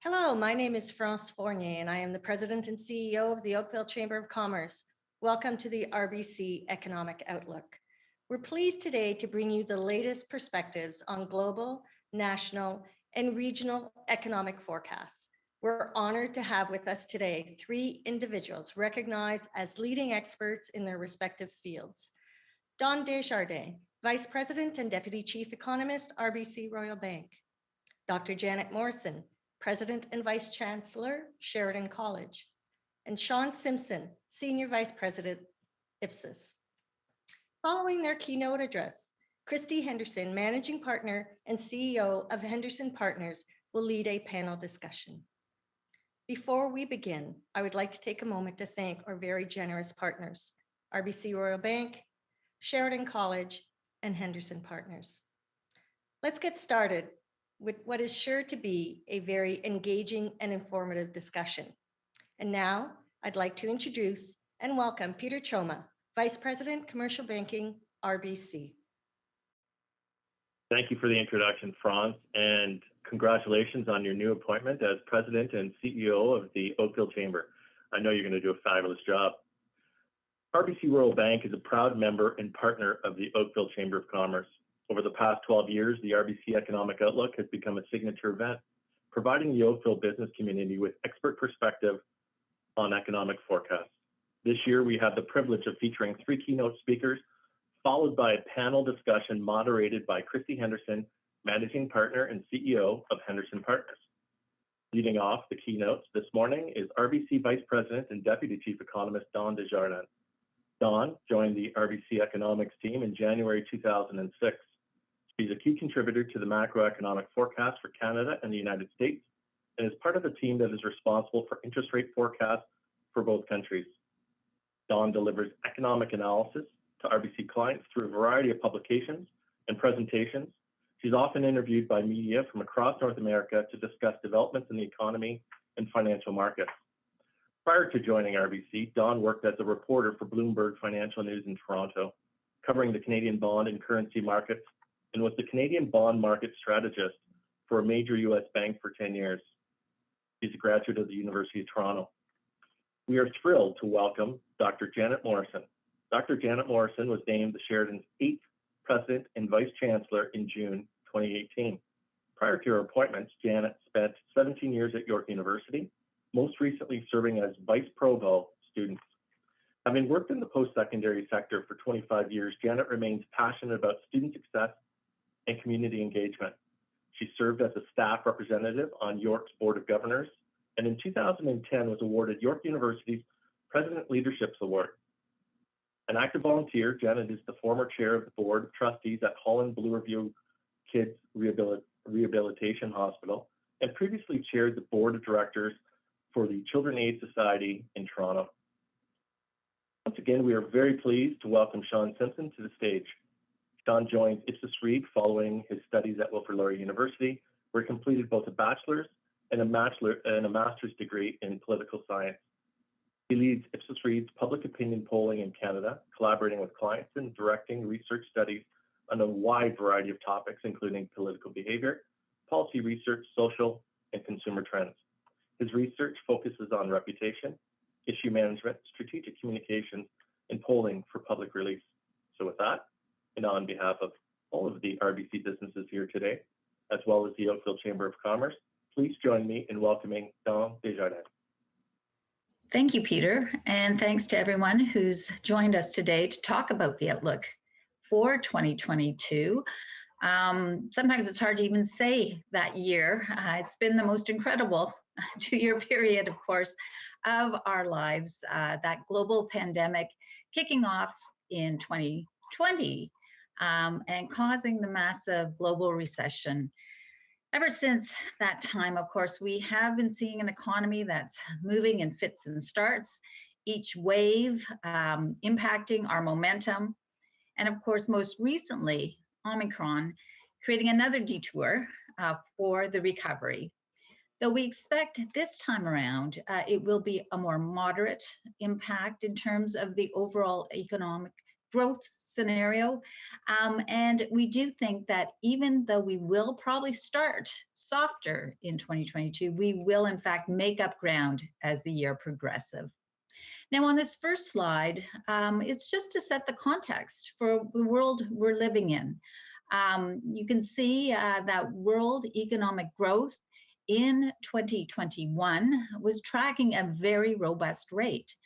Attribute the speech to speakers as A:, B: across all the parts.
A: Hello, my name is France Fournier, and I am the President and CEO of the Oakville Chamber of Commerce. Welcome to the RBC Economic Outlook. We're pleased today to bring you the latest perspectives on global, national, and regional economic forecasts. We're honored to have with us today three individuals recognized as leading experts in their respective fields. Don Desjardins, Vice President and Deputy Chief Economist, RBC Royal Bank. Dr. Janet Morrison, President and Vice Chancellor, Sheridan College, and Sean Simpson, Senior Vice President, IPSOS. Following their keynote address, Christy Henderson, Managing Partner and CEO of Henderson Partners, will lead a panel discussion. Before we begin, I would like to take a moment to thank our very generous partners, RBC Royal Bank, Sheridan College, and Henderson Partners. Let's get started with what is sure to be a very engaging and informative discussion. And now I'd like to introduce and welcome Peter Choma, Vice President, Commercial Banking, RBC.
B: Thank you for the introduction, Franz, and congratulations on your new appointment as President and CEO of the Oakville Chamber. I know you're going to do a fabulous job. RBC Royal Bank is a proud member and partner of the Oakville Chamber of Commerce. Over the past 12 years, the RBC Economic Outlook has become a signature event, providing the Oakville business community with expert perspective on economic forecasts. This year, we have the privilege of featuring three keynote speakers, followed by a panel discussion moderated by Christy Henderson, Managing Partner and CEO of Henderson Partners. Leading off the keynotes this morning is RBC Vice President and Deputy Chief Economist, Don Desjardins. Don joined the RBC Economics team in January 2006. She's a key contributor to the macroeconomic forecast for Canada and the United States, and is part of the team that is responsible for interest rate forecasts for both countries. Don delivers economic analysis to RBC clients through a variety of publications and presentations. She's often interviewed by media from across North America to discuss developments in the economy and financial markets. Prior to joining RBC, Don worked as a reporter for Bloomberg Financial News in Toronto, covering the Canadian bond and currency markets, and was the Canadian bond market strategist for a major U.S. bank for 10 years. She's a graduate of the University of Toronto. We are thrilled to welcome Dr. Janet Morrison. Dr. Janet Morrison was named the Sheridan's 8th President and Vice Chancellor in June 2018. Prior to her appointments, Janet spent 17 years at York University, most recently serving as Vice Provost students. Having worked in the post-secondary sector for 25 years, Janet remains passionate about student success and community engagement. She served as a staff representative on York's Board of Governors, and in 2010 was awarded York University's President Leadership Award. An active volunteer, Janet is the former chair of the Board of Trustees at Holland Bloorview Kids Rehabilitation Hospital, and previously chaired the Board of Directors for the Children Aid Society in Toronto. Once again, we are very pleased to welcome Sean Simpson to the stage. Sean joined Ipsos Reid following his studies at Wilfrid Laurier University, where he completed both a bachelor's and a master's degree in political science. He leads Ipsos Reid's public opinion polling in Canada, collaborating with clients and directing research studies on a wide variety of topics, including political behavior, policy research, social, and consumer trends. His research focuses on reputation, issue management, strategic communications, and polling for public release. So with that, and on behalf of all of the RBC businesses here today, as well as the Oakville Chamber of Commerce, please join me in welcoming Don Desjardins.
C: Thank you, Peter, and thanks to everyone who's joined us today to talk about the outlook for 2022. Sometimes it's hard to even say that year. It's been the most incredible 2-year period, of course, of our lives. That global pandemic kicking off in 2020 and causing the massive global recession. Ever since that time, of course, we have been seeing an economy that's moving in fits and starts, each wave impacting our momentum. And of course, most recently, Omicron, creating another detour for the recovery. Though we expect this time around, it will be a more moderate impact in terms of the overall economic growth scenario. And we do think that even though we will probably start softer in 2022, we will in fact make up ground as the year progresses. Now on this first slide, it's just to set the context for the world we're living in. You can see that world economic growth in 2021 was tracking a very robust rate,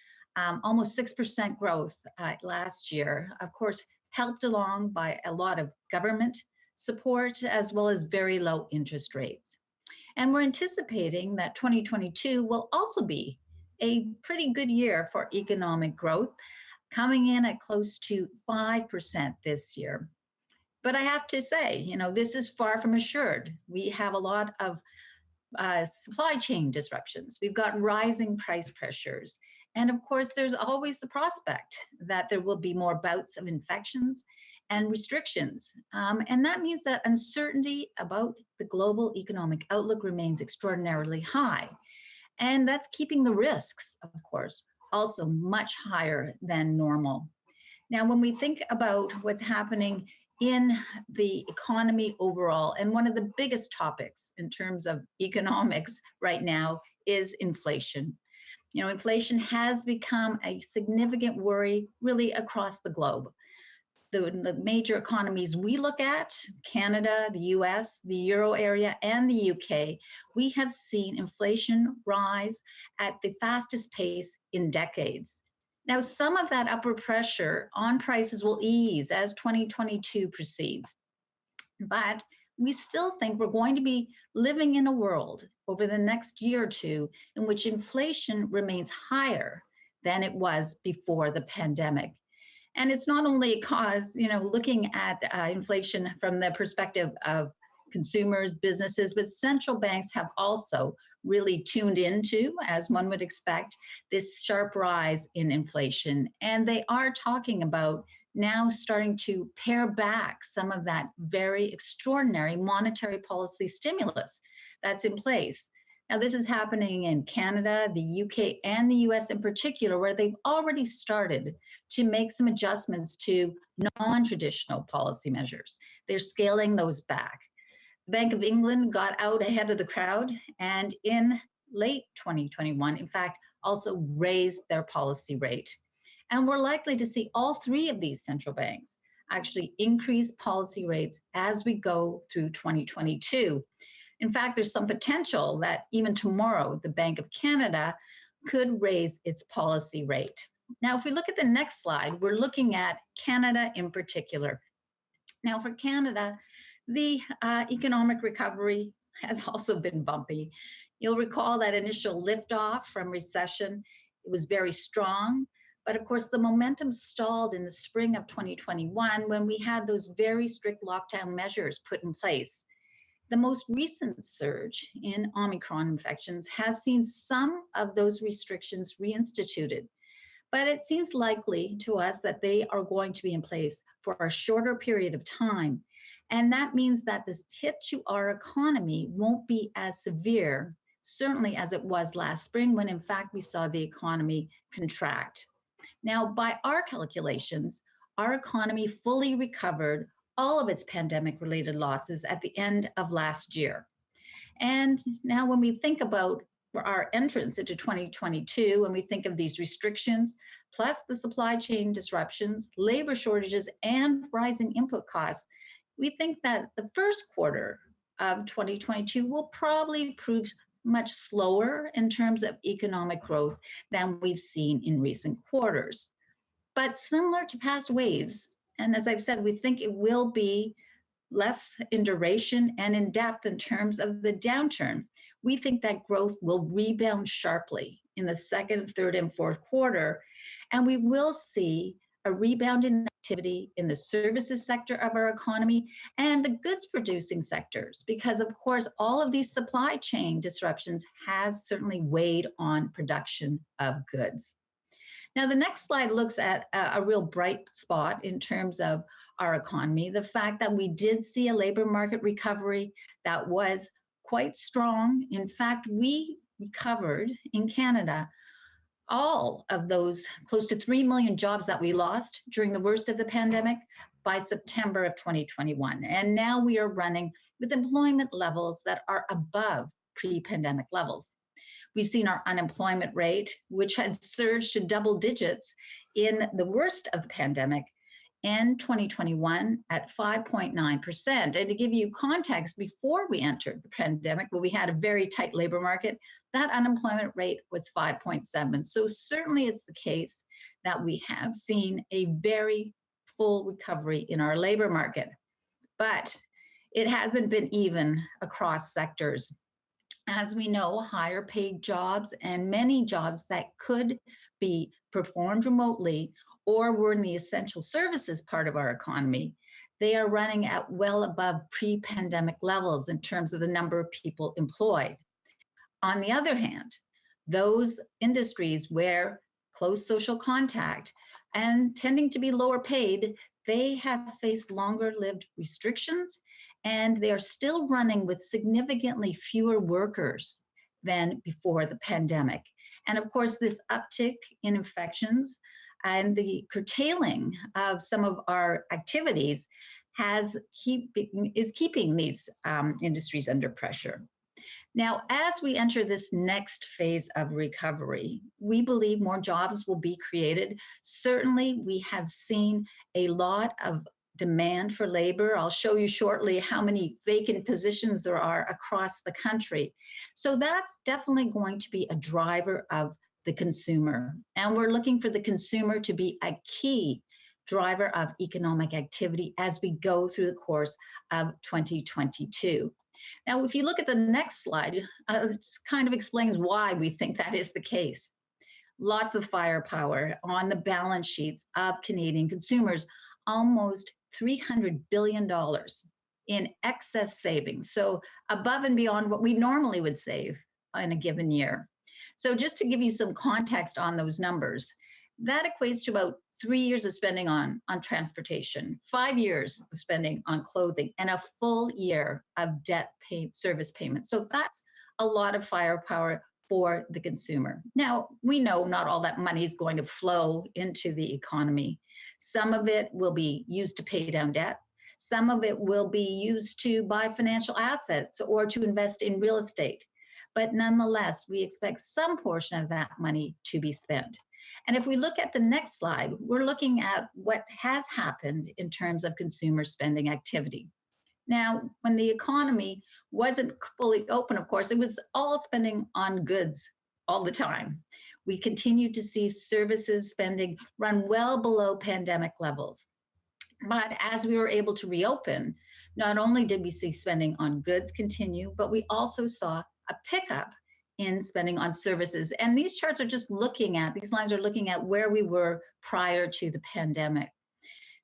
C: almost 6% growth last year, of course, helped along by a lot of government support as well as very low interest rates. And we're anticipating that 2022 will also be a pretty good year for economic growth, coming in at close to 5% this year. But I have to say, this is far from assured. We have a lot of supply chain disruptions. We've got rising price pressures. And of course, there's always the prospect that there will be more bouts of infections and restrictions. And that means that uncertainty about the global economic outlook remains extraordinarily high. And that's keeping the risks, of course, also much higher than normal. Now, when we think about what's happening in the economy overall, and one of the biggest topics in terms of economics right now is inflation. Inflation has become a significant worry really across the globe. The major economies we look at, Canada, the US, the Euro area, and the UK, we have seen inflation rise at the fastest pace in decades. Now, some of that upward pressure on prices will ease as 2022 proceeds, but we still think we're going to be living in a world over the next year or two in which inflation remains higher than it was before the pandemic. And it's not only cause, looking at inflation from the perspective of consumers, businesses, but central banks have also really tuned into, as one would expect, this sharp rise in inflation. And they are talking about now starting to pare back some of that very extraordinary monetary policy stimulus that's in place. Now, this is happening in Canada, the UK, and the US in particular, where they've already started to make some adjustments to non-traditional policy measures. They're scaling those back. The Bank of England got out ahead of the crowd and in late 2021, in fact, also raised their policy rate. And we're likely to see all three of these central banks actually increase policy rates as we go through 2022. In fact, there's some potential that even tomorrow, the Bank of Canada could raise its policy rate. Now, if we look at the next slide, we're looking at Canada in particular. Now, for Canada, the economic recovery has also been bumpy. You'll recall that initial liftoff from recession. It was very strong, but of course, the momentum stalled in the spring of 2021 when we had those very strict lockdown measures put in place. The most recent surge in Omicron infections has seen some of those restrictions reinstituted, but it seems likely to us that they are going to be in place for a shorter period of time. And that means that this hit to our economy won't be as severe, certainly as it was last spring, when in fact we saw the economy contract. Now, by our calculations, our economy fully recovered all of its pandemic-related losses at the end of last year. And now when we think about our entrance into 2022, when we think of these restrictions, plus the supply chain disruptions, labor shortages, and rising input costs, we think that the first quarter of 2022 will probably prove much slower in terms of economic growth than we've seen in recent quarters. But similar to past waves, and as I've said, we think it will be less in duration and in depth in terms of the downturn. We think that growth will rebound sharply in the second, third, and fourth quarter, and we will see a rebound in activity in the services sector of our economy and the goods producing sectors, because of course, all of these supply chain disruptions have certainly weighed on production of goods. Now, the next slide looks at a real bright spot in terms of our economy, the fact that we did see a labor market recovery that was quite strong. In fact, we recovered in Canada all of those close to 3 million jobs that we lost during the worst of the pandemic by September of 2021. And now we are running with employment levels that are above pre-pandemic levels. We've seen our unemployment rate, which had surged to double digits in the worst of the pandemic, in 2021 at 5.9%. And to give you context, before we entered the pandemic, where we had a very tight labor market, that unemployment rate was 5.7. So certainly it's the case that we have seen a very full recovery in our labor market, but it hasn't been even across sectors. As we know, higher paid jobs and many jobs that could be performed remotely or were in the essential services part of our economy, they are running at well above pre-pandemic levels in terms of the number of people employed. On the other hand, those industries where close social contact and tending to be lower paid, they have faced longer lived restrictions, and they are still running with significantly fewer workers than before the pandemic. And of course, this uptick in infections and the curtailing of some of our activities is keeping these industries under pressure. Now, as we enter this next phase of recovery, we believe more jobs will be created. Certainly, we have seen a lot of demand for labor. I'll show you shortly how many vacant positions there are across the country. So that's definitely going to be a driver of the consumer. And we're looking for the consumer to be a key driver of economic activity as we go through the course of 2022. Now, if you look at the next slide, it kind of explains why we think that is the case. Lots of firepower on the balance sheets of Canadian consumers, almost $300 billion in excess savings, so above and beyond what we normally would save in a given year. So just to give you some context on those numbers, that equates to about 3 years of spending on transportation, 5 years of spending on clothing, and a full year of debt service payments. So that's a lot of firepower for the consumer. Now, we know not all that money is going to flow into the economy. Some of it will be used to pay down debt. Some of it will be used to buy financial assets or to invest in real estate. But nonetheless, we expect some portion of that money to be spent. And if we look at the next slide, we're looking at what has happened in terms of consumer spending activity. Now, when the economy wasn't fully open, of course, it was all spending on goods all the time. We continued to see services spending run well below pandemic levels. But as we were able to reopen, not only did we see spending on goods continue, but we also saw a pickup in spending on services. And these charts are just looking at, these lines are looking at where we were prior to the pandemic.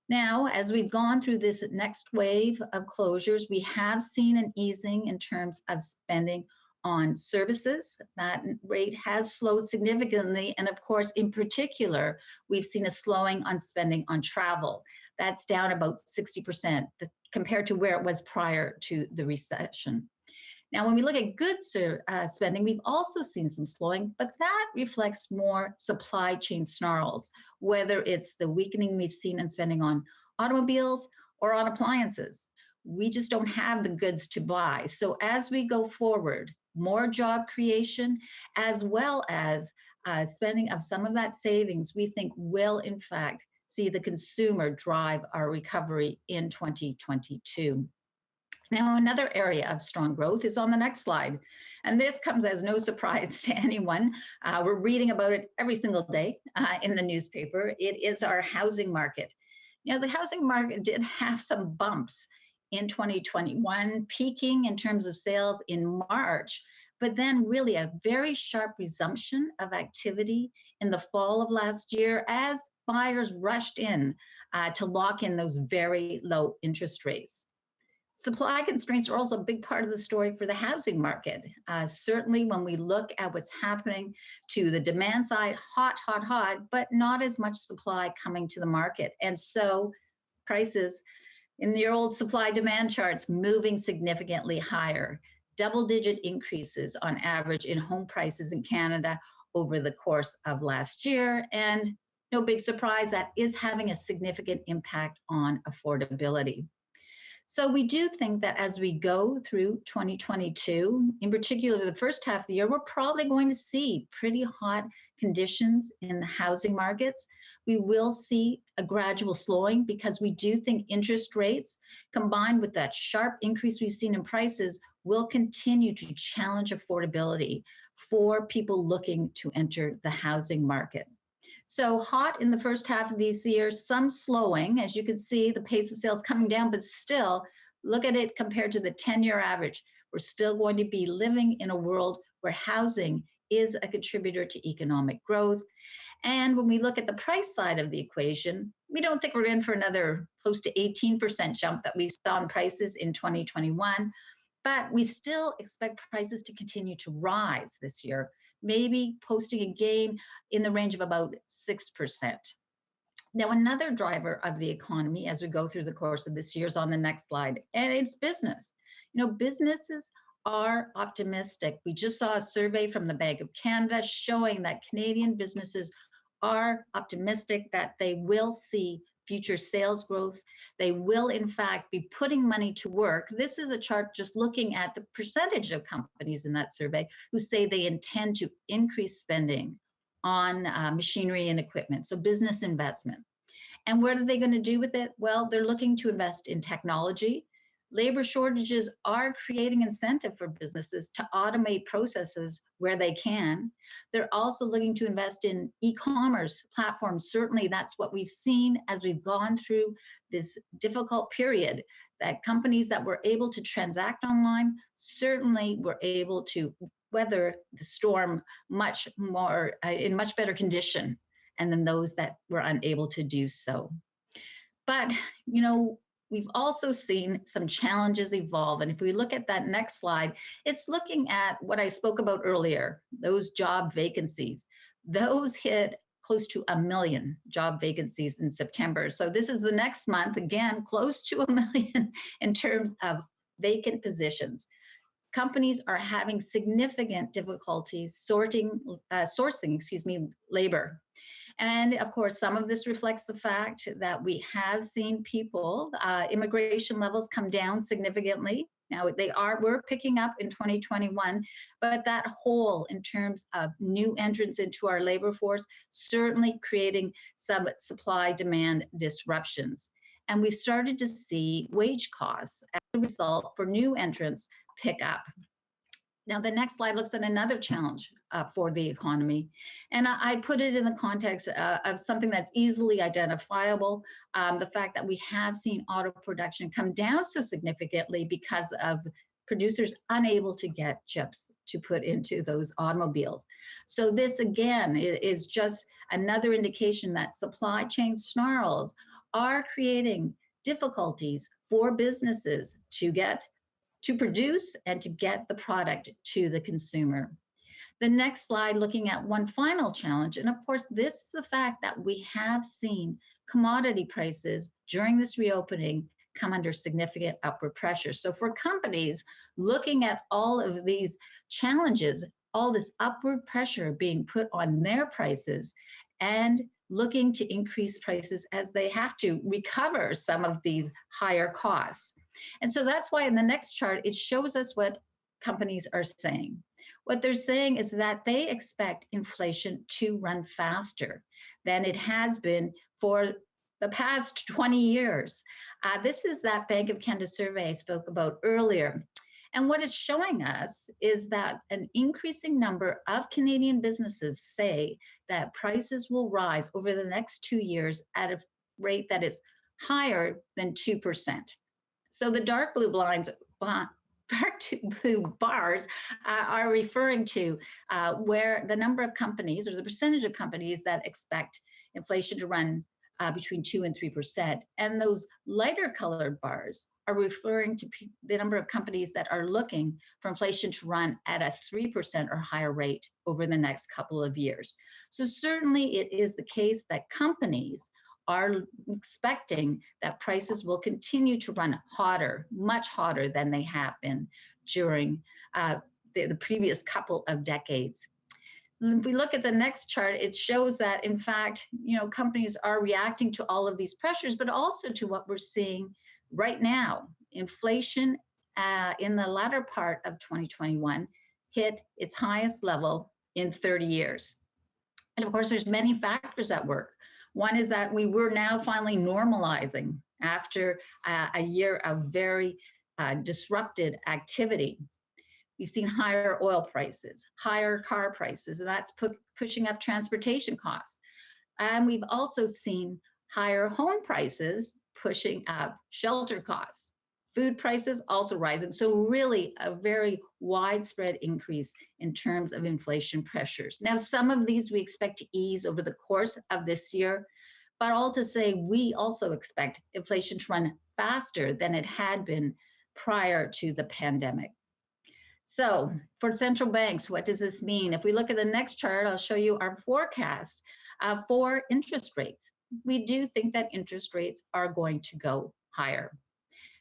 C: Now, as we've gone through this next wave of closures, we have seen an easing in terms of spending on services. That rate has slowed significantly. And of course, in particular, we've seen a slowing on spending on travel. That's down about 60% compared to where it was prior to the recession. Now, when we look at goods spending, we've also seen some slowing, but that reflects more supply chain snarls, whether it's the weakening we've seen in spending on automobiles or on appliances. We just don't have the goods to buy. So as we go forward, more job creation, as well as spending of some of that savings, we think will, in fact, see the consumer drive our recovery in 2022. Now, another area of strong growth is on the next slide. And this comes as no surprise to anyone. We're reading about it every single day in the newspaper. It is our housing market. You know, the housing market did have some bumps in 2021, peaking in terms of sales in March, but then really a very sharp resumption of activity in the fall of last year as buyers rushed in to lock in those very low interest rates. Supply constraints are also a big part of the story for the housing market. Certainly when we look at what's happening to the demand side, hot, but not as much supply coming to the market. And so prices in the old supply demand charts moving significantly higher. Double-digit increases on average in home prices in Canada over the course of last year. And no big surprise, that is having a significant impact on affordability. So we do think that as we go through 2022, in particular the first half of the year, we're probably going to see pretty hot conditions in the housing markets. We will see a gradual slowing because we do think interest rates combined with that sharp increase we've seen in prices will continue to challenge affordability for people looking to enter the housing market. So hot in the first half of this year, some slowing. As you can see, the pace of sales coming down, but still, look at it compared to the 10-year average. We're still going to be living in a world where housing is a contributor to economic growth. And when we look at the price side of the equation, we don't think we're in for another close to 18% jump that we saw in prices in 2021, but we still expect prices to continue to rise this year, maybe posting a gain in the range of about 6%. Now, another driver of the economy as we go through the course of this year is on the next slide, and it's business. You know, businesses are optimistic. We just saw a survey from the Bank of Canada showing that Canadian businesses are optimistic that they will see future sales growth. They will, in fact, be putting money to work. This is a chart just looking at the percentage of companies in that survey who say they intend to increase spending on machinery and equipment, so business investment. And what are they going to do with it? Well, they're looking to invest in technology. Labor shortages are creating incentive for businesses to automate processes where they can. They're also looking to invest in e-commerce platforms. Certainly, that's what we've seen as we've gone through this difficult period, that companies that were able to transact online certainly were able to weather the storm much more in much better condition and than those that were unable to do so. But, you know, we've also seen some challenges evolve. And if we look at that next slide, it's looking at what I spoke about earlier, those job vacancies. Those hit close to 1 million job vacancies in September. So this is the next month, again, close to 1 million in terms of vacant positions. Companies are having significant difficulties sourcing labor. And of course, some of this reflects the fact that we have seen immigration levels come down significantly. Now we're picking up in 2021, but that hole in terms of new entrants into our labor force, certainly creating some supply-demand disruptions. And we started to see wage costs as a result for new entrants pick up. Now, the next slide looks at another challenge for the economy. And I put it in the context of something that's easily identifiable, the fact that we have seen auto production come down so significantly because of producers unable to get chips to put into those automobiles. So this, again, is just another indication that supply chain snarls are creating difficulties for businesses to produce and to get the product to the consumer. The next slide, looking at one final challenge, and of course, this is the fact that we have seen commodity prices during this reopening come under significant upward pressure. So for companies looking at all of these challenges, all this upward pressure being put on their prices and looking to increase prices as they have to recover some of these higher costs. And so that's why in the next chart, it shows us what companies are saying. What they're saying is that they expect inflation to run faster than it has been for the past 20 years. This is that Bank of Canada survey I spoke about earlier. And what it's showing us is that an increasing number of Canadian businesses say that prices will rise over the next 2 years at a rate that is higher than 2%. So the dark blue bars are referring to where the number of companies or the percentage of companies that expect inflation to run between 2 and 3%. And those lighter colored bars are referring to the number of companies that are looking for inflation to run at a 3% or higher rate over the next couple of years. So certainly it is the case that companies are expecting that prices will continue to run hotter, much hotter than they have been during the previous couple of decades. if we look at the next chart, it shows that, in fact, companies are reacting to all of these pressures, but also to what we're seeing right now. Inflation in the latter part of 2021 hit its highest level in 30 years. And of course, there's many factors at work. One is that we were now finally normalizing after a year of very disrupted activity. We've seen higher oil prices, higher car prices, and that's pushing up transportation costs. And we've also seen higher home prices pushing up shelter costs. Food prices also rising. So really a very widespread increase in terms of inflation pressures. Now, some of these we expect to ease over the course of this year, but all to say, we also expect inflation to run faster than it had been prior to the pandemic. So for central banks, what does this mean? If we look at the next chart, I'll show you our forecast for interest rates. We do think that interest rates are going to go higher.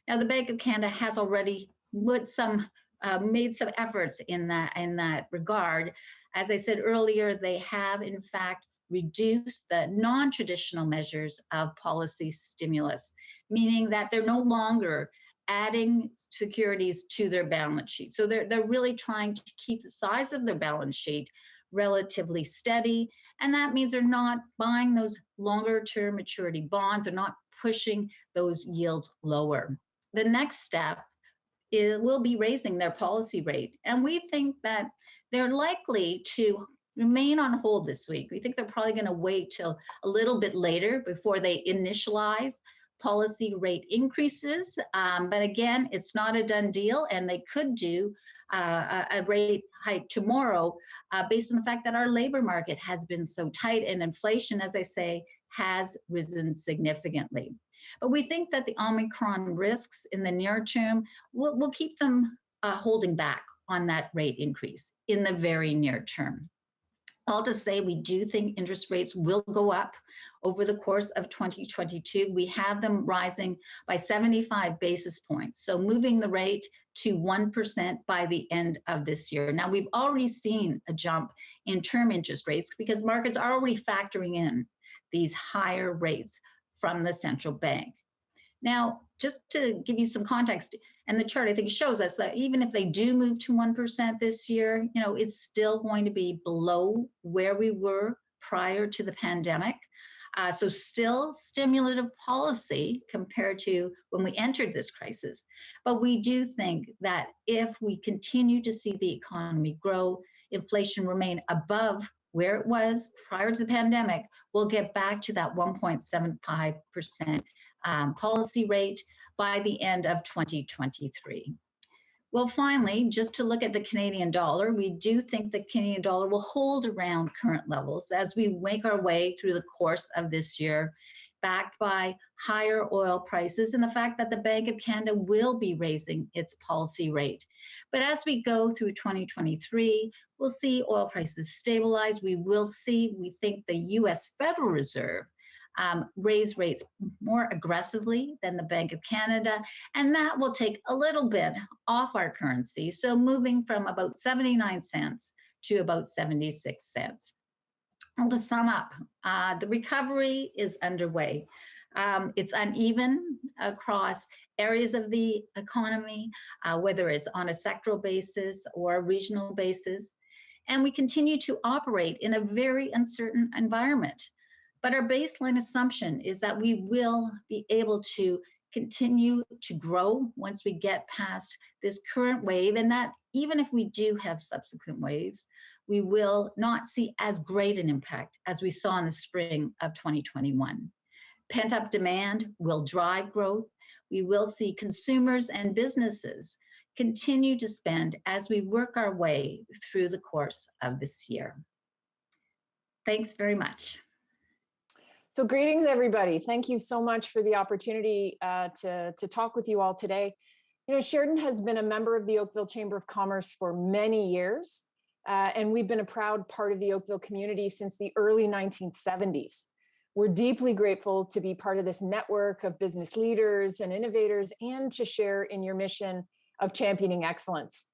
C: Now, the Bank of Canada has already made some efforts in that regard. As I said earlier, they have in fact reduced the non-traditional measures of policy stimulus, meaning that they're no longer adding securities to their balance sheet. So they're really trying to keep the size of their balance sheet relatively steady. And that means they're not buying those longer term maturity bonds, they're not pushing those yields lower. The next step will be raising their policy rate. And we think that they're likely to remain on hold this week. We think they're probably going to wait till a little bit later before they initialize policy rate increases. But again, it's not a done deal, and they could do a rate hike tomorrow based on the fact that our labor market has been so tight and inflation, as I say, has risen significantly. But we think that the Omicron risks in the near term will keep them holding back on that rate increase in the very near term. All to say, we do think interest rates will go up over the course of 2022. We have them rising by 75 basis points, so moving the rate to 1% by the end of this year. Now, we've already seen a jump in term interest rates because markets are already factoring in these higher rates from the central bank. Now, just to give you some context, and the chart I think shows us that even if they do move to 1% this year, it's still going to be below where we were prior to the pandemic. So still stimulative policy compared to when we entered this crisis. But we do think that if we continue to see the economy grow, inflation remain above where it was prior to the pandemic, we'll get back to that 1.75% policy rate by the end of 2023. Well, finally, just to look at the Canadian dollar, we do think the Canadian dollar will hold around current levels as we make our way through the course of this year, backed by higher oil prices and the fact that the Bank of Canada will be raising its policy rate. But as we go through 2023, we'll see oil prices stabilize. We think the US Federal Reserve raise rates more aggressively than the Bank of Canada, and that will take a little bit off our currency. So moving from about 79 cents to about 76 cents. Well, to sum up, the recovery is underway. It's uneven across areas of the economy, whether it's on a sectoral basis or a regional basis. And we continue to operate in a very uncertain environment. But our baseline assumption is that we will be able to continue to grow once we get past this current wave, and that even if we do have subsequent waves, we will not see as great an impact as we saw in the spring of 2021. Pent-up demand will drive growth. We will see consumers and businesses continue to spend as we work our way through the course of this year. Thanks very much.
D: So greetings, everybody. Thank you so much for the opportunity to talk with you all today. Sheridan has been a member of the Oakville Chamber of Commerce for many years, and we've been a proud part of the Oakville community since the early 1970s. We're deeply grateful to be part of this network of business leaders and innovators and to share in your mission of championing excellence.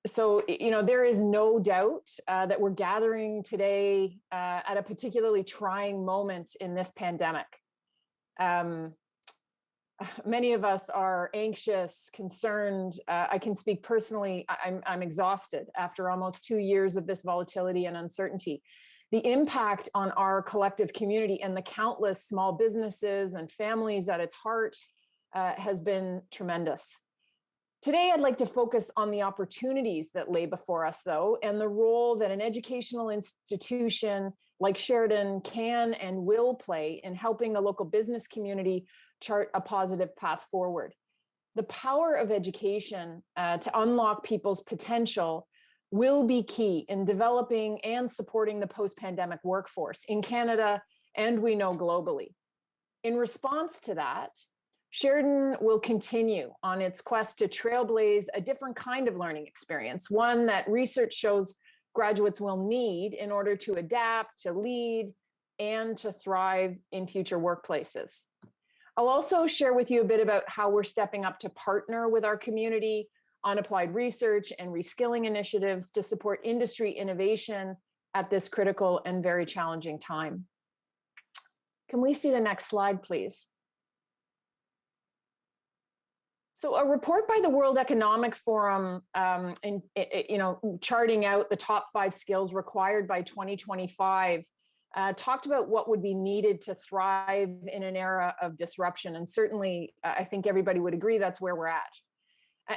D: So, there is no doubt that we're gathering today at a particularly trying moment in this pandemic. Many of us are anxious, concerned. I can speak personally. I'm exhausted after almost 2 years of this volatility and uncertainty. The impact on our collective community and the countless small businesses and families at its heart has been tremendous. Today, I'd like to focus on the opportunities that lay before us, though, and the role that an educational institution like Sheridan can and will play in helping the local business community chart a positive path forward. The power of education to unlock people's potential will be key in developing and supporting the post-pandemic workforce in Canada, and we know globally. In response to that, Sheridan will continue on its quest to trailblaze a different kind of learning experience, one that research shows graduates will need in order to adapt, to lead, and to thrive in future workplaces. I'll also share with you a bit about how we're stepping up to partner with our community on applied research and reskilling initiatives to support industry innovation at this critical and very challenging time. Can we see the next slide, please? So a report by the World Economic Forum, charting out the top 5 skills required by 2025, talked about what would be needed to thrive in an era of disruption. And certainly, I think everybody would agree that's where we're at.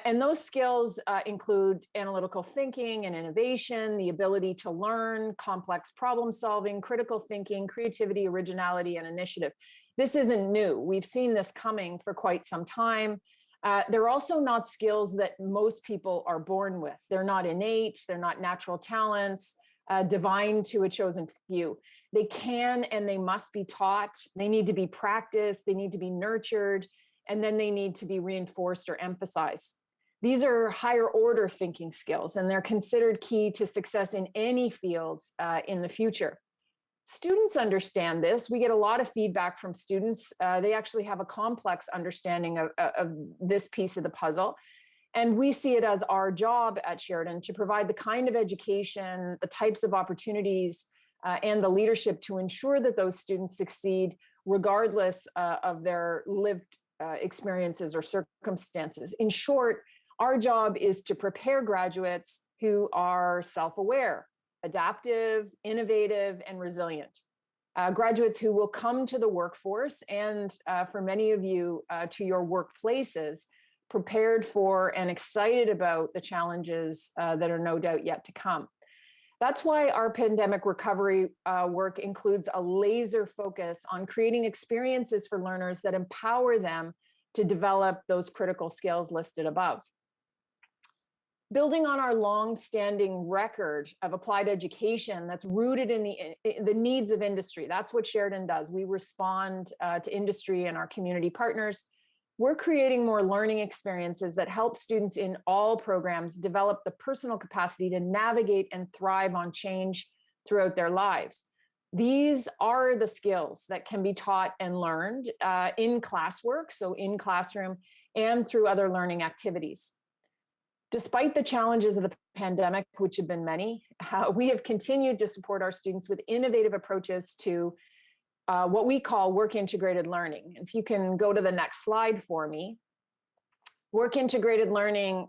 D: And those skills include analytical thinking and innovation, the ability to learn, complex problem solving, critical thinking, creativity, originality, and initiative. This isn't new. We've seen this coming for quite some time. They're also not skills that most people are born with. They're not innate, they're not natural talents, divine to a chosen few. They can and they must be taught. They need to be practiced, they need to be nurtured, and then they need to be reinforced or emphasized. These are higher order thinking skills, and they're considered key to success in any fields in the future. Students understand this. We get a lot of feedback from students. They actually have a complex understanding of this piece of the puzzle. And we see it as our job at Sheridan to provide the kind of education, the types of opportunities, and the leadership to ensure that those students succeed regardless of their lived experiences or circumstances. In short, our job is to prepare graduates who are self-aware, adaptive, innovative, and resilient. Graduates who will come to the workforce and for many of you to your workplaces prepared for and excited about the challenges that are no doubt yet to come. That's why our pandemic recovery work includes a laser focus on creating experiences for learners that empower them to develop those critical skills listed above. Building on our long-standing record of applied education that's rooted in the needs of industry, that's what Sheridan does. We respond to industry and our community partners. We're creating more learning experiences that help students in all programs develop the personal capacity to navigate and thrive on change throughout their lives. These are the skills that can be taught and learned in classwork, so in classroom, and through other learning activities. Despite the challenges of the pandemic, which have been many, we have continued to support our students with innovative approaches to what we call work-integrated learning. If you can go to the next slide for me. Work-integrated learning,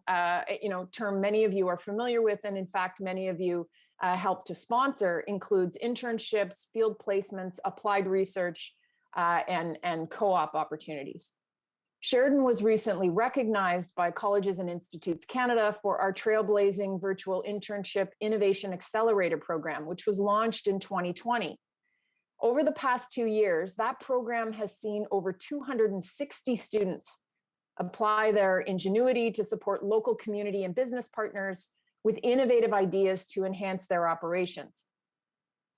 D: term many of you are familiar with, and in fact, many of you help to sponsor, includes internships, field placements, applied research, and co-op opportunities. Sheridan was recently recognized by Colleges and Institutes Canada for our trailblazing virtual internship innovation accelerator program, which was launched in 2020. Over the past 2 years, that program has seen over 260 students apply their ingenuity to support local community and business partners with innovative ideas to enhance their operations.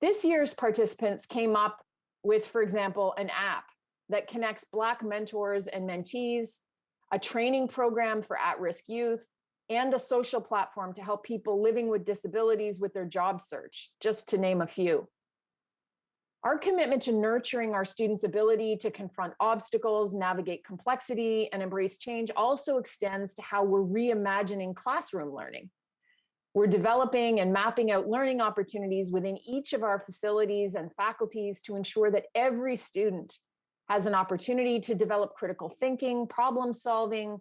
D: This year's participants came up with, for example, an app that connects Black mentors and mentees, a training program for at-risk youth, and a social platform to help people living with disabilities with their job search, just to name a few. Our commitment to nurturing our students' ability to confront obstacles, navigate complexity, and embrace change also extends to how we're reimagining classroom learning. We're developing and mapping out learning opportunities within each of our facilities and faculties to ensure that every student has an opportunity to develop critical thinking, problem solving,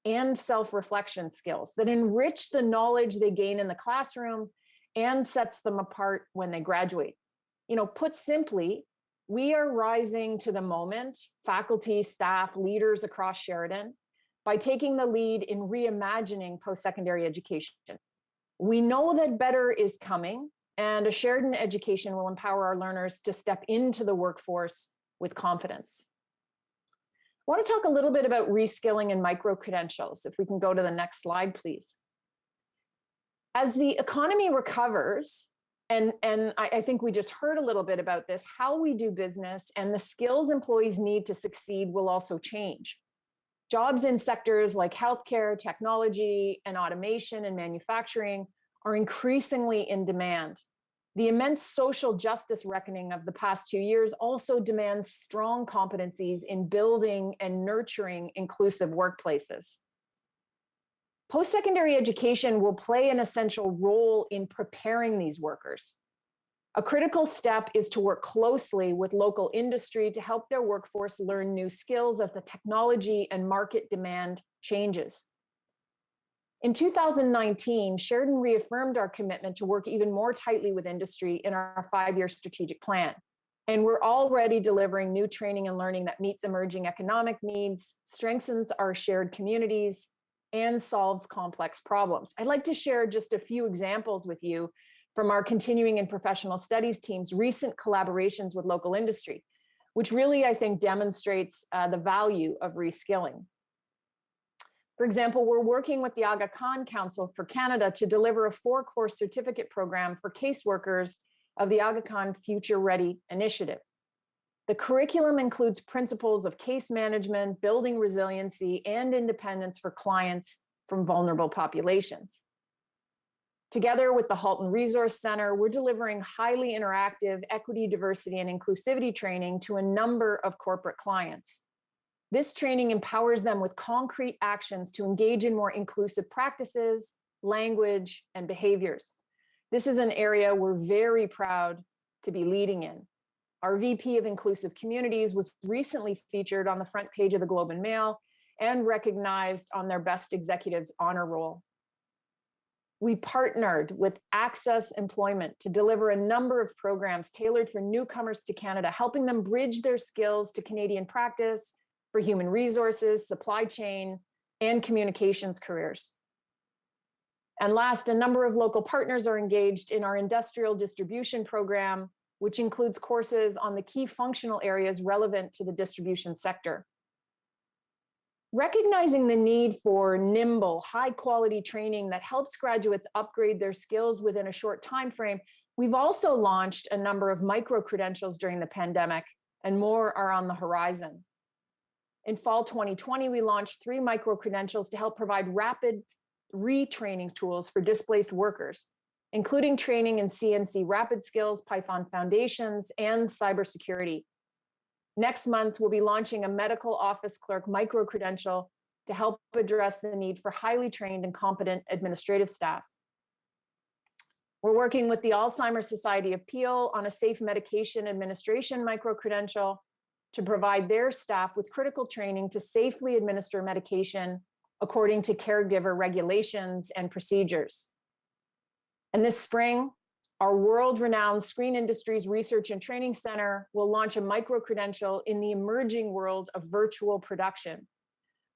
D: and self-reflection skills that enrich the knowledge they gain in the classroom and sets them apart when they graduate. Put simply, we are rising to the moment, faculty, staff, leaders across Sheridan, by taking the lead in reimagining post-secondary education. We know that better is coming, and a Sheridan education will empower our learners to step into the workforce with confidence. I want to talk a little bit about reskilling and micro-credentials. If we can go to the next slide, please. As the economy recovers, and I think we just heard a little bit about this, how we do business and the skills employees need to succeed will also change. Jobs in sectors like healthcare, technology, and automation and manufacturing are increasingly in demand. The immense social justice reckoning of the past 2 years also demands strong competencies in building and nurturing inclusive workplaces. Post-secondary education will play an essential role in preparing these workers. A critical step is to work closely with local industry to help their workforce learn new skills as the technology and market demand changes. In 2019, Sheridan reaffirmed our commitment to work even more tightly with industry in our 5-year strategic plan. And we're already delivering new training and learning that meets emerging economic needs, strengthens our shared communities, and solves complex problems. I'd like to share just a few examples with you from our continuing and professional studies team's recent collaborations with local industry, which really, I think, demonstrates the value of reskilling. For example, we're working with the Aga Khan Council for Canada to deliver a 4-course certificate program for caseworkers of the Aga Khan Future Ready initiative. The curriculum includes principles of case management, building resiliency, and independence for clients from vulnerable populations. Together with the Halton Resource Center, we're delivering highly interactive equity, diversity, and inclusivity training to a number of corporate clients. This training empowers them with concrete actions to engage in more inclusive practices, language, and behaviors. This is an area we're very proud to be leading in. Our VP of Inclusive Communities was recently featured on the front page of the Globe and Mail and recognized on their Best Executives Honor Roll. We partnered with Access Employment to deliver a number of programs tailored for newcomers to Canada, helping them bridge their skills to Canadian practice for human resources, supply chain, and communications careers. And last, a number of local partners are engaged in our industrial distribution program, which includes courses on the key functional areas relevant to the distribution sector. Recognizing the need for nimble, high-quality training that helps graduates upgrade their skills within a short time frame, we've also launched a number of micro-credentials during the pandemic, and more are on the horizon. In fall 2020, we launched 3 micro-credentials to help provide rapid retraining tools for displaced workers, including training in CNC rapid skills, Python foundations, and cybersecurity. Next month, we'll be launching a medical office clerk micro-credential to help address the need for highly trained and competent administrative staff. We're working with the Alzheimer's Society of Peel on a safe medication administration micro-credential to provide their staff with critical training to safely administer medication according to caregiver regulations and procedures. And this spring, our world-renowned Screen Industries Research and Training Center will launch a micro-credential in the emerging world of virtual production.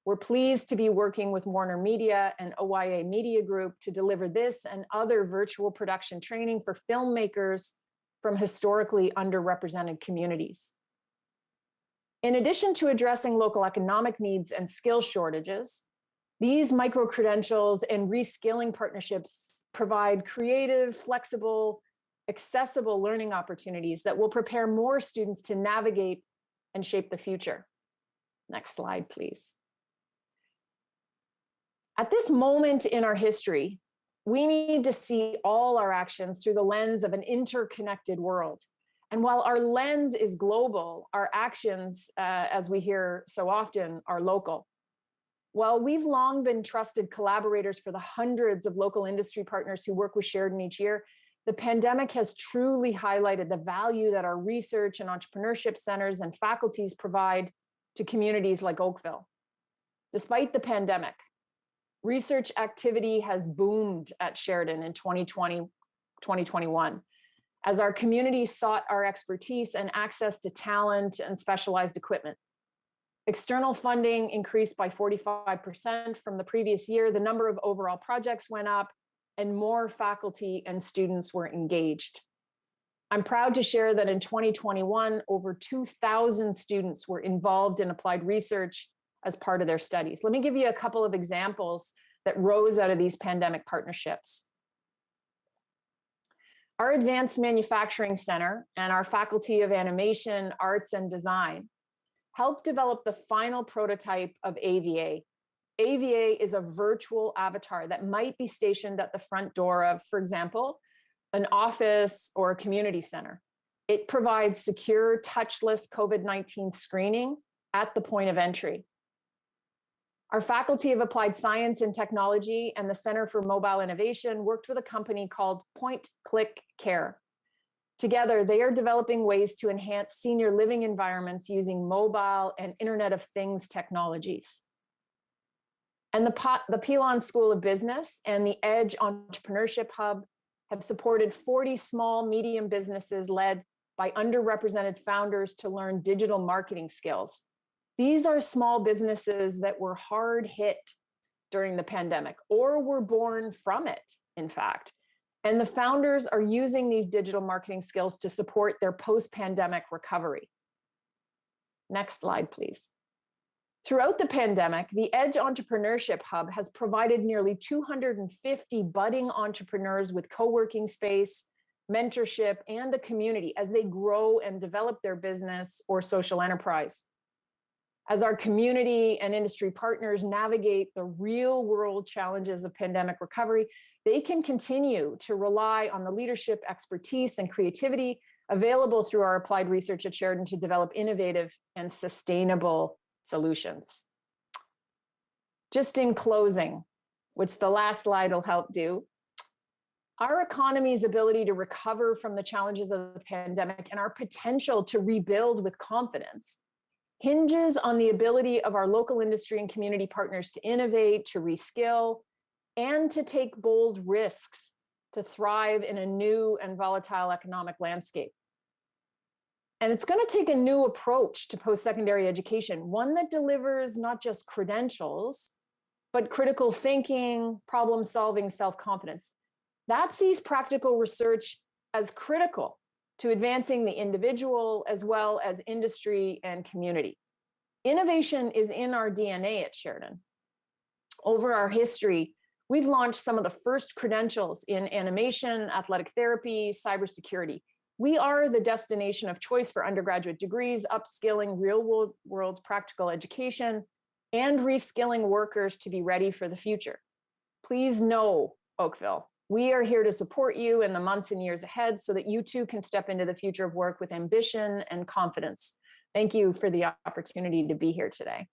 D: We're pleased to be working with Warner Media and OYA Media Group to deliver this and other virtual production training for filmmakers from historically underrepresented communities. In addition to addressing local economic needs and skill shortages, these micro-credentials and reskilling partnerships provide creative, flexible, accessible learning opportunities that will prepare more students to navigate and shape the future. Next slide, please. At this moment in our history, we need to see all our actions through the lens of an interconnected world. And while our lens is global, our actions, as we hear so often, are local. While we've long been trusted collaborators for the hundreds of local industry partners who work with Sheridan each year, the pandemic has truly highlighted the value that our research and entrepreneurship centers and faculties provide to communities like Oakville. Despite the pandemic, research activity has boomed at Sheridan in 2020, 2021, as our community sought our expertise and access to talent and specialized equipment. External funding increased by 45% from the previous year. The number of overall projects went up, and more faculty and students were engaged. I'm proud to share that in 2021, over 2,000 students were involved in applied research as part of their studies. Let me give you a couple of examples that rose out of these pandemic partnerships. Our Advanced Manufacturing Center and our Faculty of Animation, Arts, and Design helped develop the final prototype of AVA. AVA is a virtual avatar that might be stationed at the front door of, for example, an office or a community center. It provides secure, touchless COVID-19 screening at the point of entry. Our Faculty of Applied Science and Technology and the Center for Mobile Innovation worked with a company called Point Click Care. Together, they are developing ways to enhance senior living environments using mobile and Internet of Things technologies. And the Pilon School of Business and the Edge Entrepreneurship Hub have supported 40 small, medium businesses led by underrepresented founders to learn digital marketing skills. These are small businesses that were hard hit during the pandemic or were born from it, in fact. And the founders are using these digital marketing skills to support their post-pandemic recovery. Next slide, please. Throughout the pandemic, the Edge Entrepreneurship Hub has provided nearly 250 budding entrepreneurs with co-working space, mentorship, and a community as they grow and develop their business or social enterprise. As our community and industry partners navigate the real-world challenges of pandemic recovery, they can continue to rely on the leadership, expertise, and creativity available through our applied research at Sheridan to develop innovative and sustainable solutions. Just in closing, which the last slide will help do, our economy's ability to recover from the challenges of the pandemic and our potential to rebuild with confidence hinges on the ability of our local industry and community partners to innovate, to reskill, and to take bold risks to thrive in a new and volatile economic landscape. And it's going to take a new approach to post-secondary education, one that delivers not just credentials, but critical thinking, problem-solving, self-confidence. That sees practical research as critical to advancing the individual as well as industry and community. Innovation is in our DNA at Sheridan. Over our history, we've launched some of the first credentials in animation, athletic therapy, cybersecurity. We are the destination of choice for undergraduate degrees, upskilling real-world practical education, and reskilling workers to be ready for the future. Please know, Oakville, we are here to support you in the months and years ahead so that you too can step into the future of work with ambition and confidence. Thank you for the opportunity to be here today.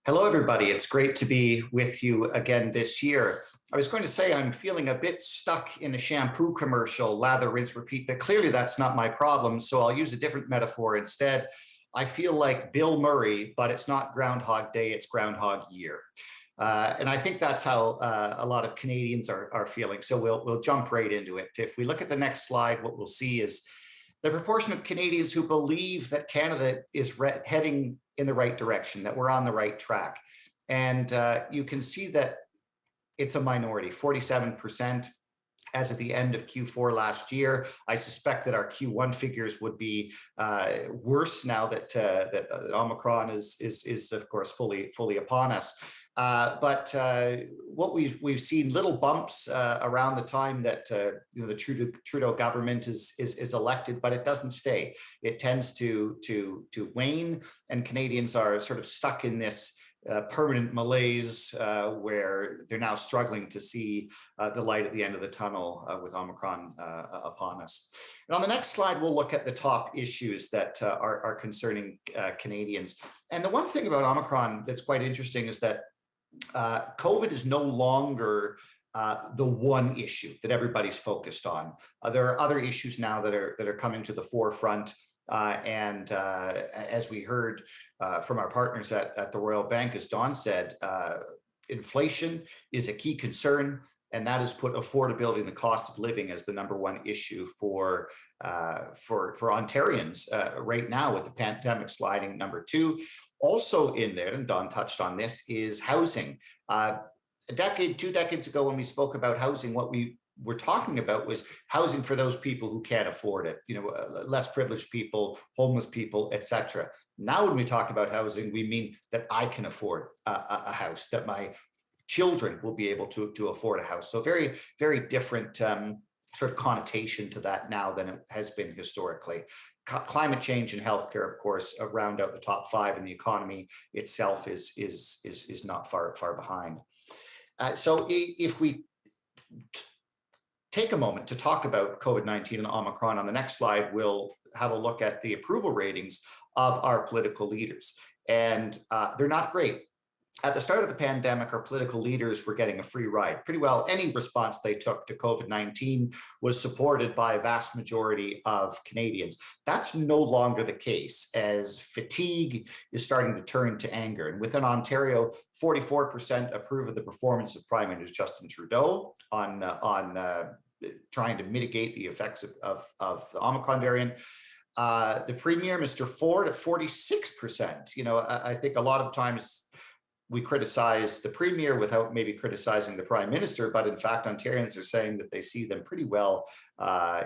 E: Hello, everybody. It's great to be with you again this year. I was going to say I'm feeling a bit stuck in a shampoo commercial, lather, rinse, repeat, but clearly that's not my problem, so I'll use a different metaphor instead. I feel like Bill Murray, but it's not Groundhog Day, it's Groundhog Year. And I think that's how a lot of Canadians are feeling. So we'll jump right into it. If we look at the next slide, what we'll see is the proportion of Canadians who believe that Canada is heading in the right direction, that we're on the right track. And you can see that it's a minority, 47% as of the end of Q4 last year. I suspect that our Q1 figures would be worse now that Omicron is of course fully upon us. But what we've seen little bumps around the time that the Trudeau government is elected, but it doesn't stay. It tends to wane, and Canadians are sort of stuck in this permanent malaise where they're now struggling to see the light at the end of the tunnel with Omicron upon us. And on the next slide, we'll look at the top issues that are concerning Canadians. And the one thing about Omicron that's quite interesting is that COVID is no longer the one issue that everybody's focused on. There are other issues now that are coming to the forefront. And as we heard from our partners at the Royal Bank, as Don said, inflation is a key concern, and that has put affordability and the cost of living as the number one issue for Ontarians right now, with the pandemic sliding number two. Also in there, and Don touched on this, is housing. A decade, 2 decades ago, when we spoke about housing, what we were talking about was housing for those people who can't afford it, less privileged people, homeless people, etc. Now, when we talk about housing, we mean that I can afford a house, that my children will be able to afford a house. So very, very different sort of connotation to that now than it has been historically. Climate change and healthcare, of course, round out the top 5, and the economy itself is not far behind. So if we take a moment to talk about COVID-19 and Omicron, on the next slide, we'll have a look at the approval ratings of our political leaders. And they're not great. At the start of the pandemic, our political leaders were getting a free ride. Pretty well any response they took to COVID-19 was supported by a vast majority of Canadians. That's no longer the case, as fatigue is starting to turn to anger. And within Ontario, 44% approve of the performance of Prime Minister Justin Trudeau on trying to mitigate the effects of the Omicron variant. The Premier, Mr. Ford, at 46%. I think a lot of times we criticize the Premier without maybe criticizing the Prime Minister, but in fact, Ontarians are saying that they see them pretty well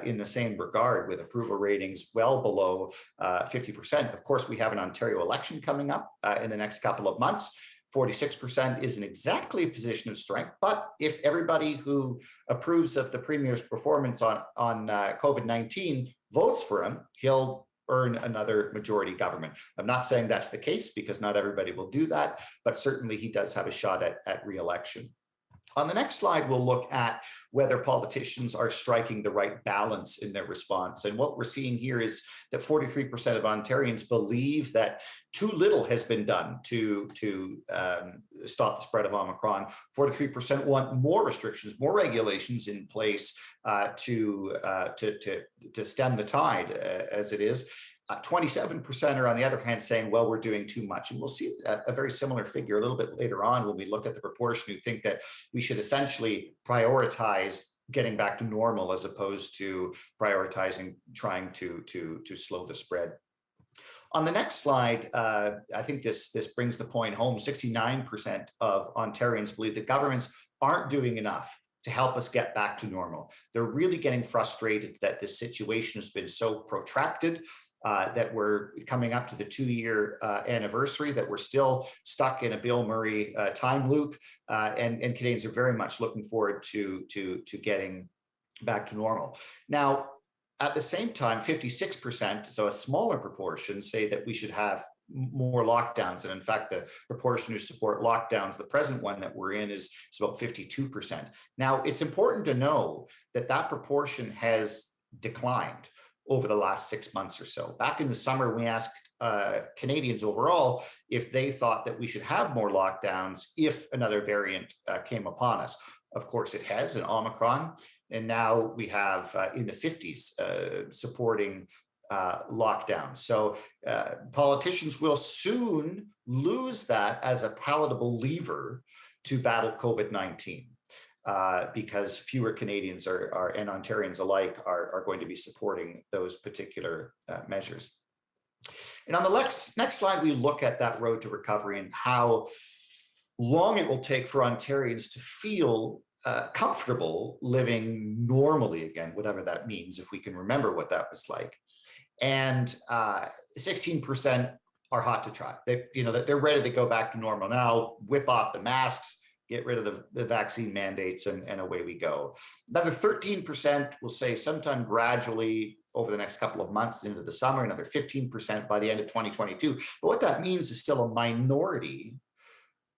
E: in the same regard, with approval ratings well below 50%. Of course, we have an Ontario election coming up in the next couple of months. 46% isn't exactly a position of strength, but if everybody who approves of the Premier's performance on COVID-19 votes for him, he'll earn another majority government. I'm not saying that's the case, because not everybody will do that, but certainly he does have a shot at re-election. On the next slide, we'll look at whether politicians are striking the right balance in their response. And what we're seeing here is that 43% of Ontarians believe that too little has been done to stop the spread of Omicron. 43% want more restrictions, more regulations in place to stem the tide as it is. 27% are, on the other hand, saying, well, we're doing too much. And we'll see a very similar figure a little bit later on when we look at the proportion who think that we should essentially prioritize getting back to normal, as opposed to prioritizing trying to slow the spread. On the next slide, I think this brings the point home. 69% of Ontarians believe that governments aren't doing enough to help us get back to normal. They're really getting frustrated that this situation has been so protracted, that we're coming up to the 2-year anniversary, that we're still stuck in a Bill Murray time loop, and Canadians are very much looking forward to getting back to normal. Now, at the same time, 56%, so a smaller proportion, say that we should have more lockdowns. And in fact, the proportion who support lockdowns, the present one that we're in, is about 52%. Now, it's important to know that that proportion has declined over the last 6 months or so. Back in the summer, we asked Canadians overall if they thought that we should have more lockdowns if another variant came upon us. Of course, it has, an Omicron, and now we have in the 50s supporting lockdown. So politicians will soon lose that as a palatable lever to battle COVID-19. Because fewer Canadians and Ontarians alike are going to be supporting those particular measures. And on the next slide, we look at that road to recovery and how long it will take for Ontarians to feel comfortable living normally again, whatever that means, if we can remember what that was like. And 16% are hot to trot. They're ready to go back to normal now, whip off the masks, get rid of the vaccine mandates, and away we go. Another 13% will say sometime gradually over the next couple of months into the summer, another 15% by the end of 2022. But what that means is still a minority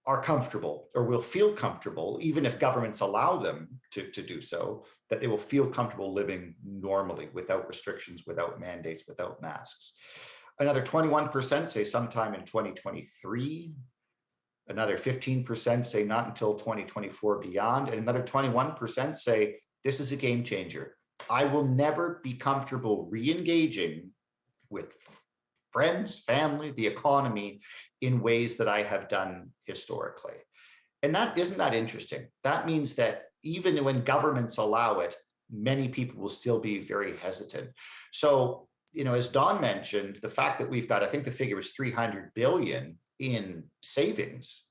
E: are comfortable or will feel comfortable, even if governments allow them to do so, that they will feel comfortable living normally without restrictions, without mandates, without masks. Another 21% say sometime in 2023. Another 15% say not until 2024 beyond. And another 21% say this is a game changer. I will never be comfortable re-engaging with friends, family, the economy in ways that I have done historically. And that isn't that interesting. That means that even when governments allow it, many people will still be very hesitant. So, you know, as Don mentioned, the fact that we've got, I think the figure was 300 billion in savings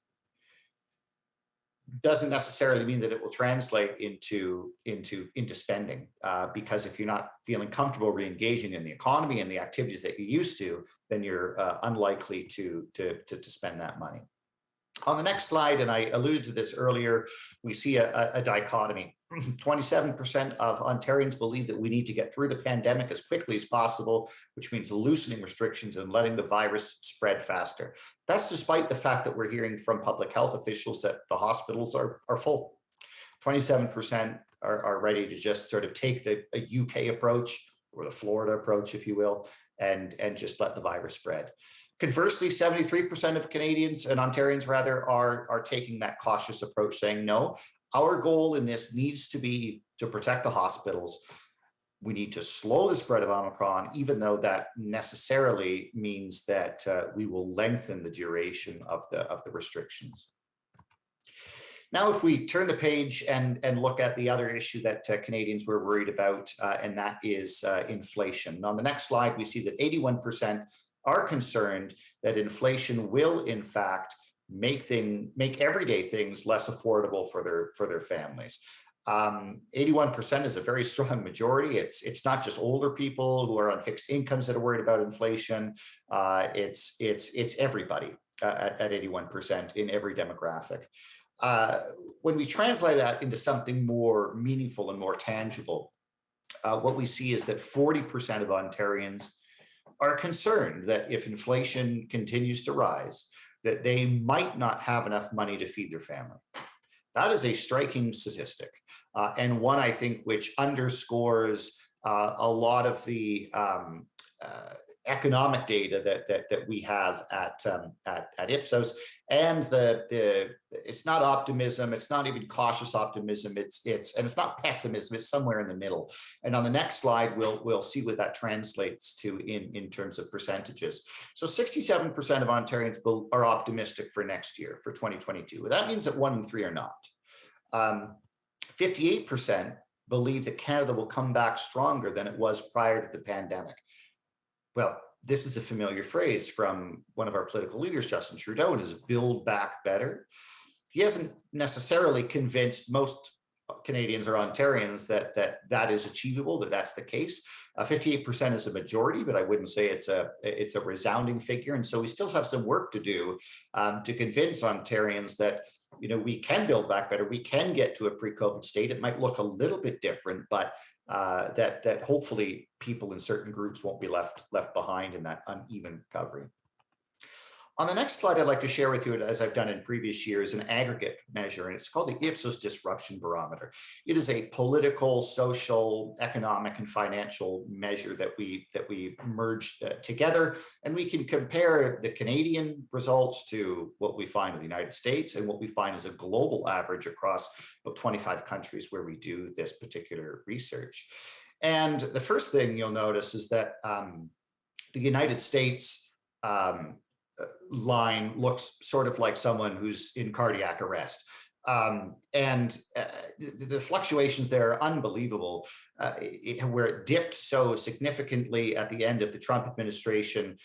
E: doesn't necessarily mean that it will translate into spending, because if you're not feeling comfortable re-engaging in the economy and the activities that you used to, then you're unlikely to spend that money. On the next slide, and I alluded to this earlier, we see a dichotomy. 27% of Ontarians believe that we need to get through the pandemic as quickly as possible, which means loosening restrictions and letting the virus spread faster. That's despite the fact that we're hearing from public health officials that the hospitals are full. 27% are ready to just sort of take a UK approach, or the Florida approach, if you will, and just let the virus spread. Conversely, 73% of Canadians and Ontarians rather are taking that cautious approach, saying, no, our goal in this needs to be to protect the hospitals. We need to slow the spread of Omicron, even though that necessarily means that we will lengthen the duration of the restrictions. Now, if we turn the page and look at the other issue that Canadians were worried about, and that is inflation. On the next slide, we see that 81% are concerned that inflation will, in fact, make everyday things less affordable for their families. 81% is a very strong majority. It's not just older people who are on fixed incomes that are worried about inflation. It's everybody at 81% in every demographic. When we translate that into something more meaningful and more tangible, what we see is that 40% of Ontarians are concerned that if inflation continues to rise, that they might not have enough money to feed their family. That is a striking statistic, and one I think which underscores a lot of the economic data that we have at IPSOS, and it's not optimism, it's not even cautious optimism, it's not pessimism, it's somewhere in the middle. And on the next slide, we'll see what that translates to in terms of percentages. So 67% of Ontarians are optimistic for next year, for 2022. That means that 1 in 3 are not. 58% believe that Canada will come back stronger than it was prior to the pandemic. Well, this is a familiar phrase from one of our political leaders, Justin Trudeau, and is build back better. He hasn't necessarily convinced most Canadians or Ontarians that is achievable, that's the case. 58% is a majority, but I wouldn't say it's a resounding figure. And so we still have some work to do to convince Ontarians that, you know, we can build back better, we can get to a pre-COVID state. It might look a little bit different, but that hopefully people in certain groups won't be left behind in that uneven recovery. On the next slide, I'd like to share with you, as I've done in previous years, an aggregate measure, and it's called the IPSOS Disruption Barometer. It is a political, social, economic, and financial measure that we merged together, and we can compare the Canadian results to what we find in the United States and what we find as a global average across about 25 countries where we do this particular research. And the first thing you'll notice is that the United States line looks sort of like someone who's in cardiac arrest. And the fluctuations there are unbelievable, where it dipped so significantly at the end of the Trump administration,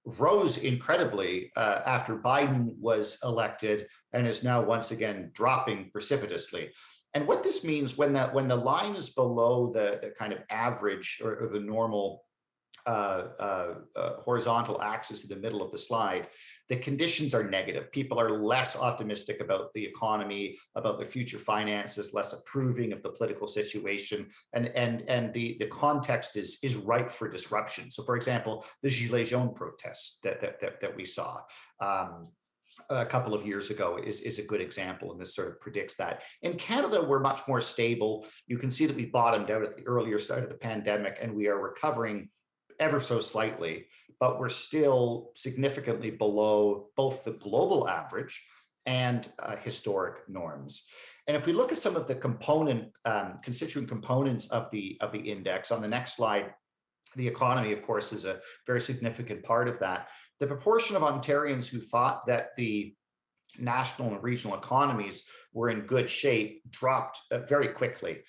E: rose incredibly after Biden was elected, and is now once again dropping precipitously. And what this means when the line is below the kind of average or the normal horizontal axis in the middle of the slide, the conditions are negative. People are less optimistic about the economy, about the future finances, less approving of the political situation, and the context is ripe for disruption. So, for example, the Gilets jaunes protests that we saw. a couple of years ago is a good example, and this sort of predicts that. In Canada, we're much more stable. You can see that we bottomed out at the earlier start of the pandemic, and we are recovering ever so slightly, but we're still significantly below both the global average and historic norms. And if we look at some of the constituent components of the index on the next slide, the economy, of course, is a very significant part of that. The proportion of Ontarians who thought that the national and regional economies were in good shape dropped very quickly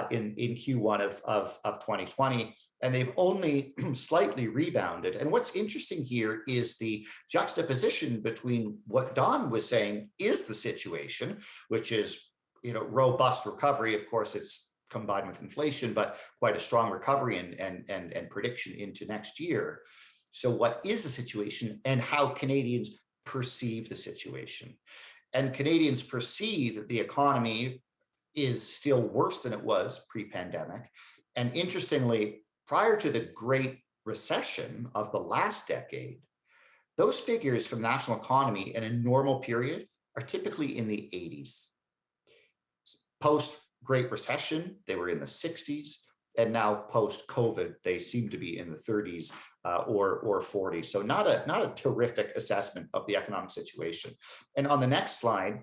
E: in Q1 of 2020, and they've only slightly rebounded. And what's interesting here is the juxtaposition between what Don was saying is the situation, which is, robust recovery. Of course, it's combined with inflation, but quite a strong recovery and prediction into next year. So what is the situation and how Canadians perceive the situation? And Canadians perceive that the economy is still worse than it was pre-pandemic. And interestingly, prior to the Great Recession of the last decade, those figures for the national economy in a normal period are typically in the 80s. Post-Great Recession, they were in the 60s, and now post-COVID, they seem to be in the 30s or 40s. So not a terrific assessment of the economic situation. And on the next slide,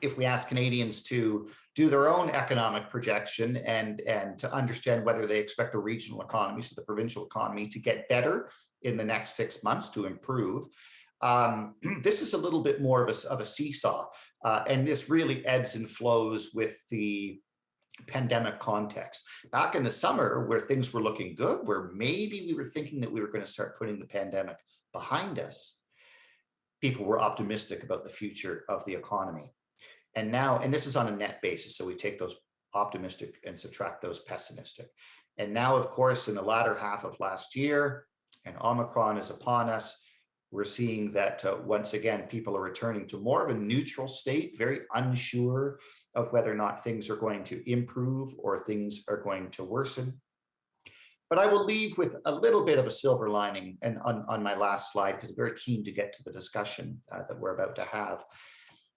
E: if we ask Canadians to do their own economic projection and to understand whether they expect the regional economy, so the provincial economy, to get better in the next 6 months, to improve, this is a little bit more of a seesaw. And this really ebbs and flows with the pandemic context. Back in the summer, where things were looking good, where maybe we were thinking that we were going to start putting the pandemic behind us, people were optimistic about the future of the economy. And now, and this is on a net basis, so we take those optimistic and subtract those pessimistic. And now, of course, in the latter half of last year, and Omicron is upon us, we're seeing that once again, people are returning to more of a neutral state, very unsure of whether or not things are going to improve or things are going to worsen. But I will leave with a little bit of a silver lining and on my last slide, because I'm very keen to get to the discussion that we're about to have.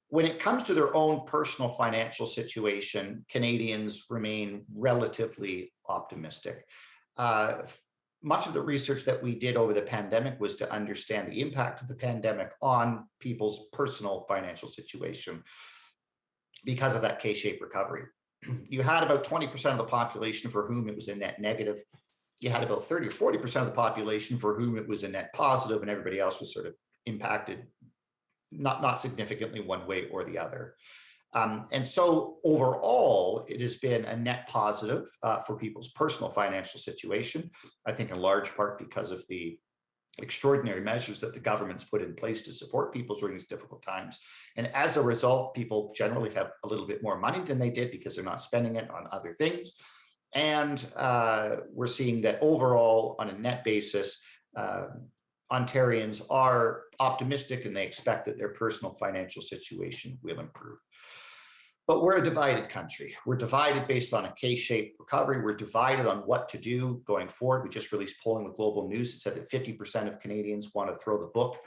E: When it comes to their own personal financial situation, Canadians remain relatively optimistic. Much of the research that we did over the pandemic was to understand the impact of the pandemic on people's personal financial situation because of that K-shaped recovery. You had about 20% of the population for whom it was a net negative. You had about 30 or 40% of the population for whom it was a net positive, and everybody else was sort of impacted, not significantly one way or the other. And so overall, it has been a net positive for people's personal financial situation, I think in large part because of the extraordinary measures that the government's put in place to support people during these difficult times. And as a result, people generally have a little bit more money than they did because they're not spending it on other things. And we're seeing that overall, on a net basis, Ontarians are optimistic and they expect that their personal financial situation will improve. But we're a divided country. We're divided based on a K-shaped recovery. We're divided on what to do going forward. We just released polling with Global News. It said that 50% of Canadians want to throw the book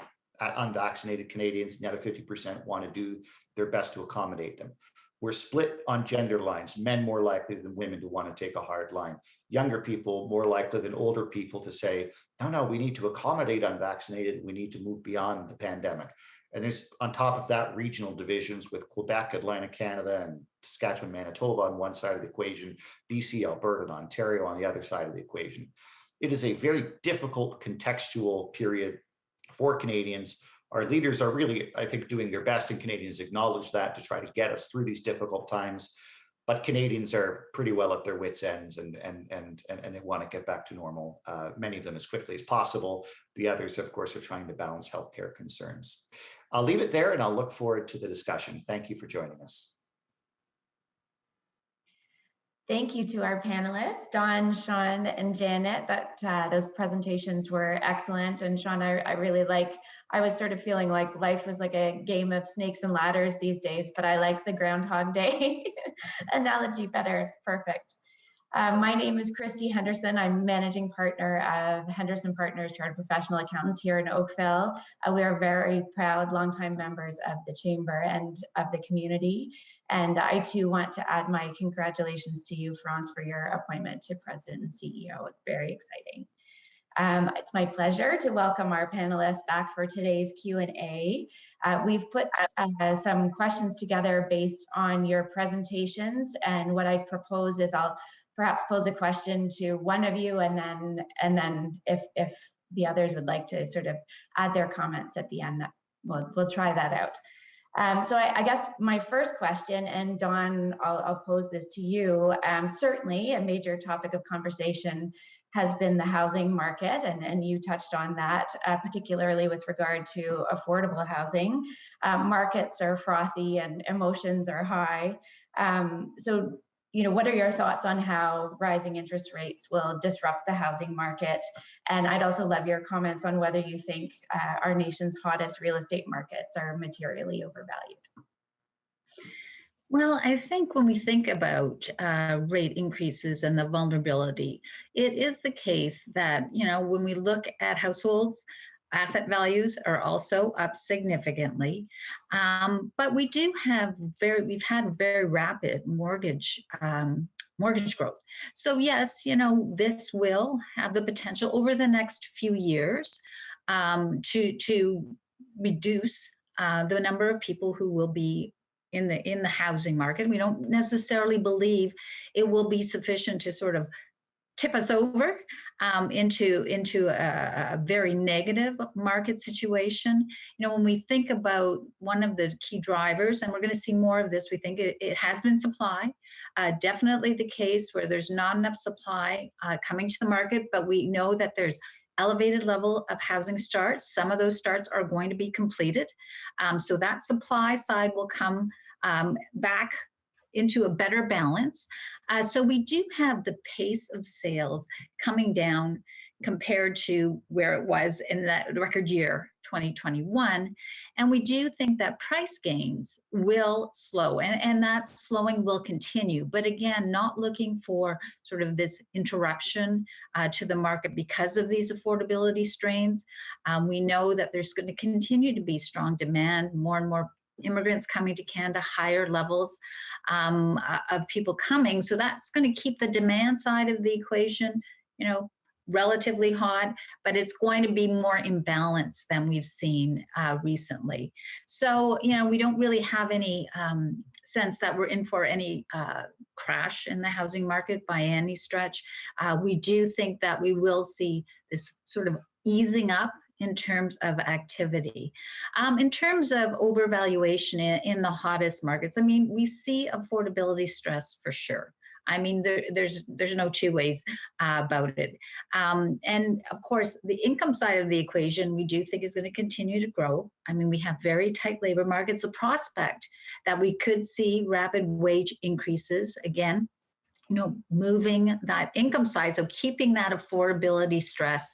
E: at unvaccinated Canadians. The other 50% want to do their best to accommodate them. We're split on gender lines, men more likely than women to want to take a hard line. Younger people more likely than older people to say, no, we need to accommodate unvaccinated. We need to move beyond the pandemic. And there's on top of that regional divisions with Quebec, Atlantic Canada, and Saskatchewan, Manitoba on one side of the equation, BC, Alberta, and Ontario on the other side of the equation. It is a very difficult contextual period for Canadians. Our leaders are really, I think, doing their best, and Canadians acknowledge that, to try to get us through these difficult times. But Canadians are pretty well at their wits' ends, and they want to get back to normal, many of them as quickly as possible. The others, of course, are trying to balance healthcare concerns. I'll leave it there, and I'll look forward to the discussion. Thank you for joining us.
F: Thank you to our panelists, Don, Sean, and Janet. Those presentations were excellent. And Sean, I was sort of feeling like life was like a game of snakes and ladders these days, but I like the Groundhog Day analogy better. It's perfect. My name is Christy Henderson. I'm managing partner of Henderson Partners, Chartered Professional Accountants here in Oakville. We are very proud longtime members of the Chamber and of the community. And I too want to add my congratulations to you, France, for your appointment to President and CEO. It's very exciting. It's my pleasure to welcome our panelists back for today's Q&A. We've put some questions together based on your presentations, and what I propose is I'll perhaps pose a question to one of you, and then if the others would like to sort of add their comments at the end, we'll try that out. So I guess my first question, and Dawn, I'll pose this to you. Certainly a major topic of conversation has been the housing market, and you touched on that, particularly with regard to affordable housing. Markets are frothy and emotions are high. So, what are your thoughts on how rising interest rates will disrupt the housing market? And I'd also love your comments on whether you think our nation's hottest real estate markets are materially overvalued.
C: Well, I think when we think about rate increases and the vulnerability, it is the case that, when we look at households, asset values are also up significantly. But we do have we've had very rapid mortgage growth. So yes, this will have the potential over the next few years to reduce the number of people who will be in the housing market. We don't necessarily believe it will be sufficient to sort of tip us over into a very negative market situation. When we think about one of the key drivers, and we're going to see more of this, we think it has been supply. Definitely the case where there's not enough supply coming to the market, but we know that there's elevated level of housing starts. Some of those starts are going to be completed. So that supply side will come back into a better balance. So we do have the pace of sales coming down compared to where it was in that record year, 2021. And we do think that price gains will slow, and that slowing will continue. But again, not looking for sort of this interruption to the market because of these affordability strains. We know that there's going to continue to be strong demand, more and more immigrants coming to Canada, higher levels of people coming. So that's going to keep the demand side of the equation, relatively hot, but it's going to be more imbalanced than we've seen recently. So, we don't really have any sense that we're in for any crash in the housing market by any stretch. We do think that we will see this sort of easing up in terms of activity. In terms of overvaluation in the hottest markets, we see affordability stress for sure. There's no two ways about it. And of course, the income side of the equation, we do think is going to continue to grow. We have very tight labor markets. The prospect that we could see rapid wage increases, again, moving that income side, so keeping that affordability stress.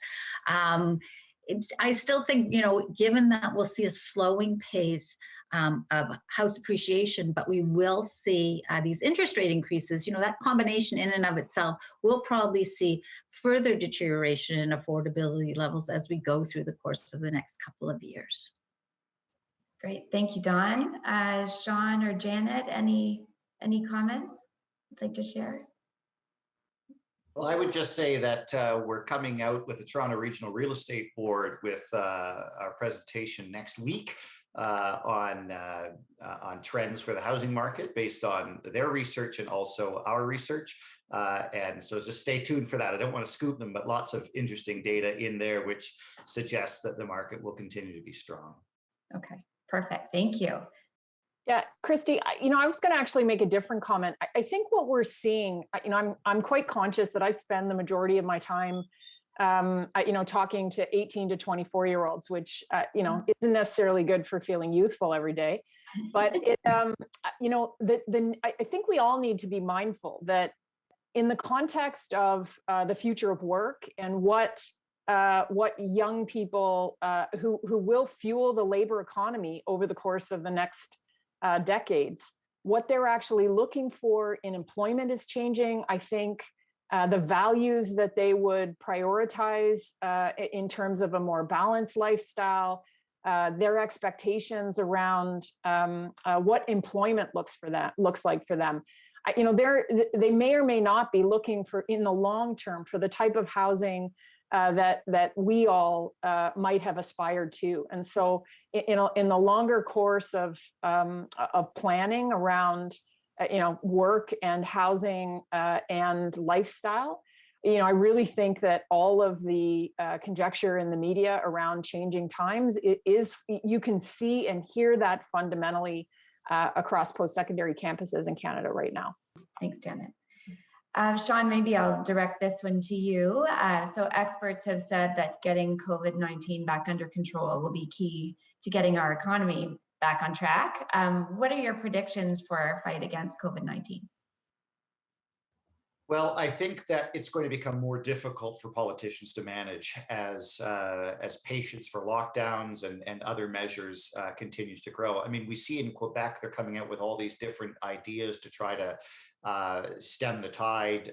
C: I still think, given that we'll see a slowing pace of house appreciation, but we will see these interest rate increases, that combination in and of itself will probably see further deterioration in affordability levels as we go through the course of the next couple of years.
F: Great, thank you, Dawn. Sean or Janet, any comments you'd like to share?
E: Well, I would just say that we're coming out with the Toronto Regional Real Estate Board with our presentation next week on trends for the housing market based on their research and also our research. And so just stay tuned for that. I don't want to scoop them, but lots of interesting data in there which suggests that the market will continue to be strong.
F: Okay, perfect. Thank you.
D: Yeah, Christy, I was going to actually make a different comment. I think what we're seeing, I'm quite conscious that I spend the majority of my time, talking to 18 to 24-year-olds, which, isn't necessarily good for feeling youthful every day. But, I think we all need to be mindful that in the context of the future of work and what young people who will fuel the labor economy over the course of the next decades, what they're actually looking for in employment is changing. I think the values that they would prioritize in terms of a more balanced lifestyle, their expectations around what employment looks like for them. They may or may not be looking for, in the long term, for the type of housing that we all might have aspired to. And so, in the longer course of planning around, work and housing and lifestyle, I really think that all of the conjecture in the media around changing times, you can see and hear that fundamentally across post-secondary campuses in Canada right now.
F: Thanks, Janet. Sean, maybe I'll direct this one to you. So experts have said that getting COVID-19 back under control will be key to getting our economy back on track. What are your predictions for our fight against COVID-19?
E: Well, I think that it's going to become more difficult for politicians to manage as patience for lockdowns and other measures continues to grow. I mean, we see in Quebec, they're coming out with all these different ideas to try to stem the tide,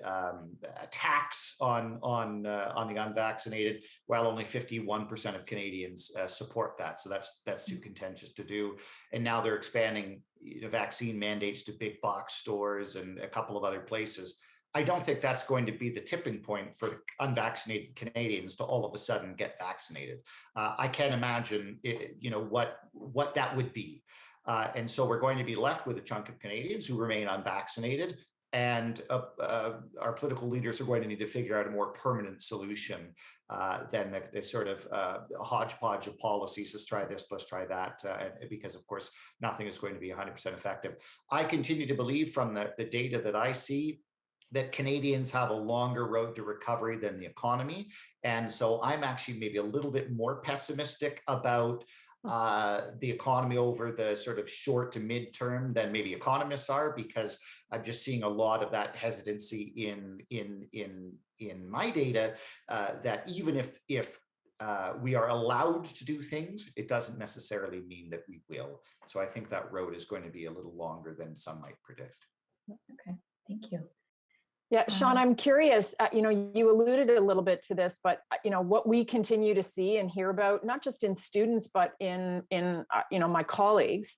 E: tax on the unvaccinated, while only 51% of Canadians support that. So that's too contentious to do. And now they're expanding vaccine mandates to big box stores and a couple of other places. I don't think that's going to be the tipping point for unvaccinated Canadians to all of a sudden get vaccinated. I can't imagine, what that would be. And so we're going to be left with a chunk of Canadians who remain unvaccinated. And our political leaders are going to need to figure out a more permanent solution than the sort of hodgepodge of policies. Let's try this, let's try that, because of course, nothing is going to be 100% effective. I continue to believe from the data that I see that Canadians have a longer road to recovery than the economy. And so I'm actually maybe a little bit more pessimistic about the economy over the sort of short to mid-term than maybe economists are, because I'm just seeing a lot of that hesitancy in my data, that even if we are allowed to do things, it doesn't necessarily mean that we will. So I think that road is going to be a little longer than some might predict.
F: Okay, thank you.
D: Yeah, Sean, I'm curious, you alluded a little bit to this, but, what we continue to see and hear about, not just in students, but in my colleagues,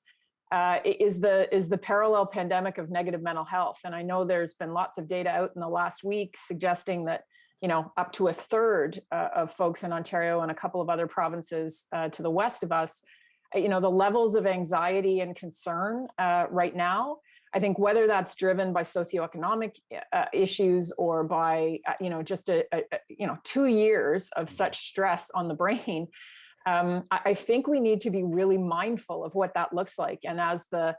D: is the parallel pandemic of negative mental health. And I know there's been lots of data out in the last week suggesting that, up to a third of folks in Ontario and a couple of other provinces to the west of us, the levels of anxiety and concern right now, I think whether that's driven by socioeconomic issues or by, just 2 years of such stress on the brain, I think we need to be really mindful of what that looks like. And as the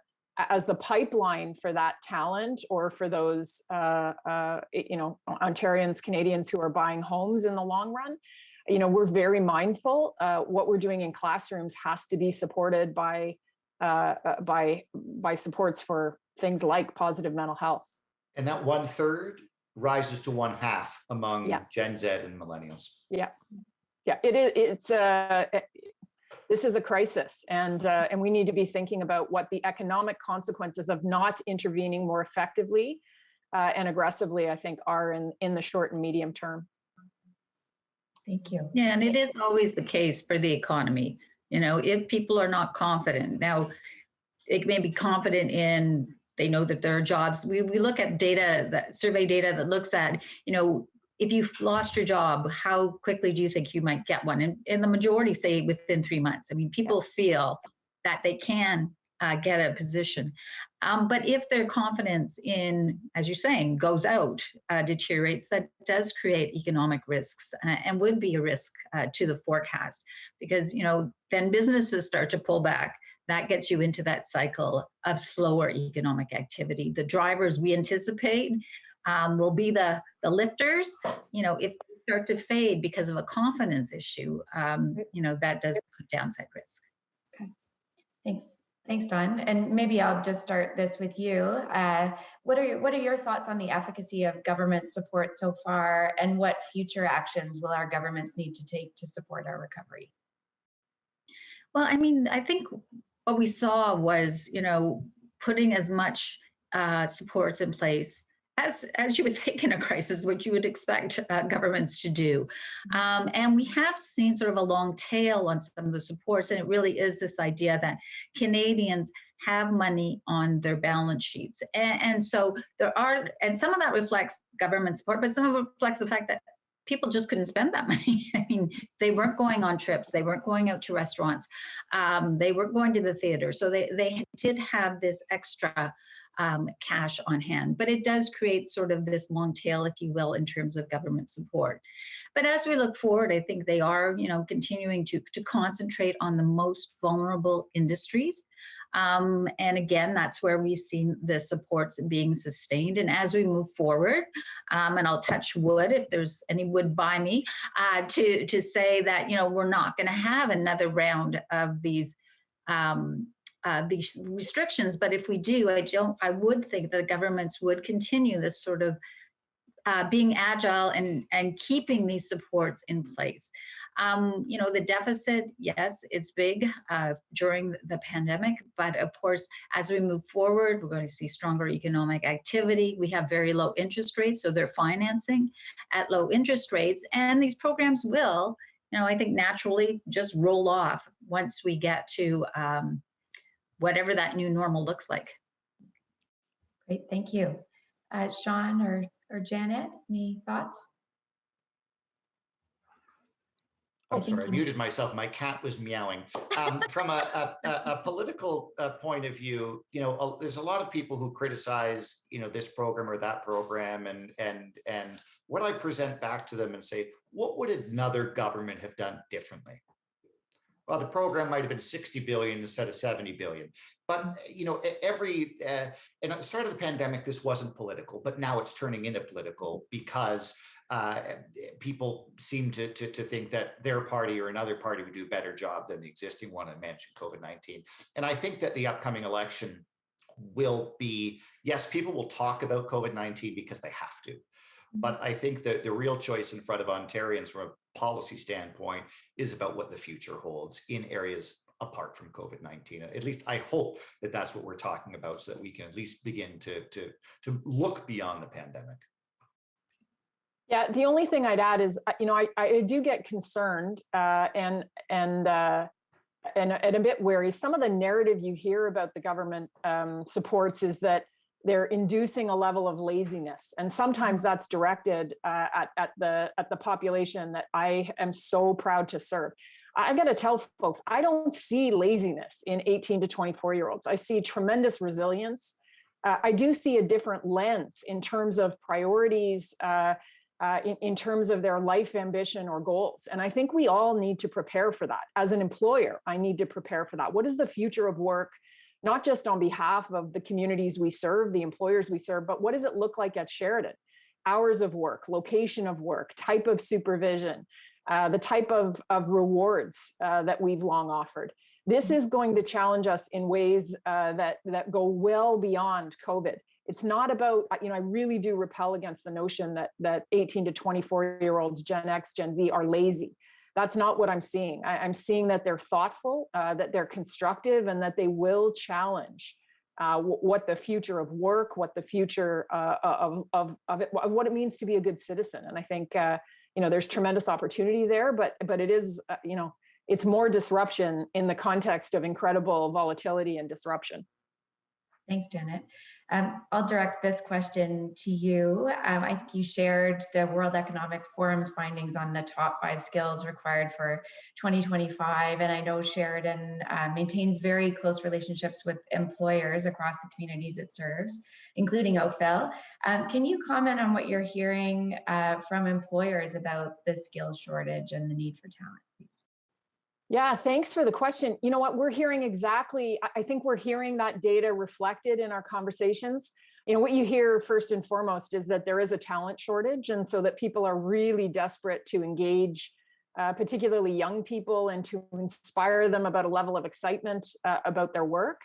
D: pipeline for that talent, or for those, Ontarians, Canadians who are buying homes in the long run, we're very mindful. What we're doing in classrooms has to be supported by supports for things like positive mental health. And
E: that 1/3 rises to 1/2 among Gen Z and millennials.
D: Yeah. This is a crisis, and we need to be thinking about what the economic consequences of not intervening more effectively and aggressively, I think, are in the short and medium term.
F: Thank you.
C: Yeah, and it is always the case for the economy. If people are not confident, now they may be confident in, they know that there are jobs. We look at data, that survey data that looks at, if you've lost your job, how quickly do you think you might get one? And the majority say within 3 months. I mean, people feel that they can get a position. But if their confidence in, as you're saying, goes out, deteriorates, that does create economic risks and would be a risk to the forecast, because, then businesses start to pull back. That gets you into that cycle of slower economic activity. The drivers we anticipate will be the lifters. If they start to fade because of a confidence issue, that does put downside risk.
F: Okay, thanks, Dawn. And maybe I'll just start this with you. What are your thoughts on the efficacy of government support so far, and what future actions will our governments need to take to support our recovery?
C: Well, I mean, I think what we saw was, putting as much supports in place as you would think in a crisis, what you would expect governments to do. And we have seen sort of a long tail on some of the supports, and it really is this idea that Canadians have money on their balance sheets. And so and some of that reflects government support, but some of it reflects the fact that people just couldn't spend that money. I mean, they weren't going on trips, they weren't going out to restaurants, they weren't going to the theater. So they did have this extra cash on hand, but it does create sort of this long tail, if you will, in terms of government support. But as we look forward, I think they are, continuing to concentrate on the most vulnerable industries. And again, that's where we've seen the supports being sustained. And as we move forward, and I'll touch wood if there's any wood by me, to say that, we're not going to have another round of these restrictions. But if we do, I would think that governments would continue this sort of being agile and keeping these supports in place. The deficit, yes, it's big during the pandemic, but of course, as we move forward, we're going to see stronger economic activity. We have very low interest rates, so they're financing at low interest rates, and these programs will, I think, naturally just roll off once we get to whatever that new normal looks like.
F: Great, thank you. Sean or Janet, any thoughts?
E: I'm sorry, I muted myself. My cat was meowing. From a political point of view, there's a lot of people who criticize, this program or that program, and what I present back to them and say, what would another government have done differently? Well, the program might have been 60 billion instead of 70 billion. But, and at the start of the pandemic, this wasn't political, but now it's turning into political because people seem to think that their party or another party would do a better job than the existing one. I mentioned COVID-19. And I think that the upcoming election will be, yes, people will talk about COVID-19 because they have to. But I think that the real choice in front of Ontarians from a policy standpoint is about what the future holds in areas apart from COVID-19. At least I hope that that's what we're talking about, so that we can at least begin to look beyond the pandemic.
D: Yeah, the only thing I'd add is, I do get concerned and a bit wary. Some of the narrative you hear about the government supports is that they're inducing a level of laziness, and sometimes that's directed at the population that I am so proud to serve. I've got to tell folks, I don't see laziness in 18 to 24-year-olds. I see tremendous resilience. I do see a different lens in terms of priorities, in terms of their life ambition or goals. And I think we all need to prepare for that. As an employer, I need to prepare for that. What is the future of work? Not just on behalf of the communities we serve, the employers we serve, but what does it look like at Sheridan? Hours of work, location of work, type of supervision, the type of rewards that we've long offered. This is going to challenge us in ways that go well beyond COVID. It's not about, I really do repel against the notion that 18 to 24-year-olds, Gen X, Gen Z are lazy. That's not what I'm seeing. I'm seeing that they're thoughtful, that they're constructive, and that they will challenge what the future of work, what the future of what it means to be a good citizen. And I think there's tremendous opportunity there, but it is it's more disruption in the context of incredible volatility and disruption.
F: Thanks, Janet. I'll direct this question to you. I think you shared the World Economic Forum's findings on the top 5 skills required for 2025. And I know Sheridan maintains very close relationships with employers across the communities it serves, including Oakville. Can you comment on what you're hearing from employers about the skills shortage and the need for talent, please?
D: Yeah, thanks for the question. You know what, we're hearing exactly, I think we're hearing that data reflected in our conversations. What you hear first and foremost is that there is a talent shortage, and so that people are really desperate to engage, particularly young people, and to inspire them about a level of excitement about their work.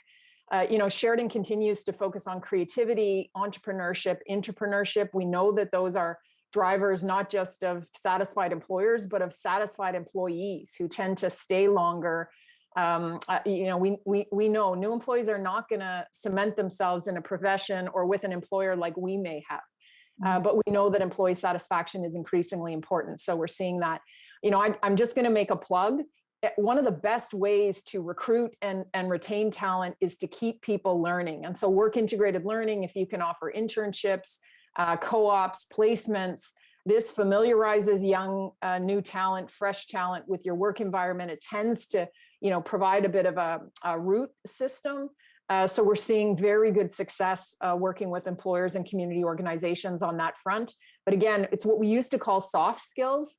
D: Sheridan continues to focus on creativity, entrepreneurship, intrapreneurship. We know that those are drivers not just of satisfied employers, but of satisfied employees who tend to stay longer. We know new employees are not going to cement themselves in a profession or with an employer like we may have. but we know that employee satisfaction is increasingly important. So we're seeing that. I'm just going to make a plug. One of the best ways to recruit and retain talent is to keep people learning. And so work integrated learning, if you can offer internships, co-ops, placements, this familiarizes young, new talent, fresh talent with your work environment. It tends to, provide a bit of a root system. So we're seeing very good success working with employers and community organizations on that front. But again, it's what we used to call soft skills.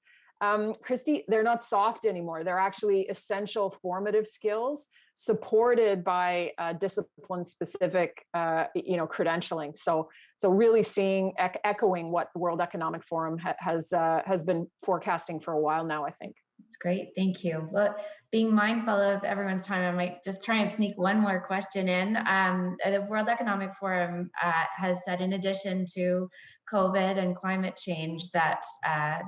D: Christy, they're not soft anymore. They're actually essential formative skills supported by discipline-specific, credentialing. So really seeing, echoing what the World Economic Forum has been forecasting for a while now, I think.
F: That's great. Thank you. Well, being mindful of everyone's time, I might just try and sneak one more question in. The World Economic Forum has said, in addition to COVID and climate change, that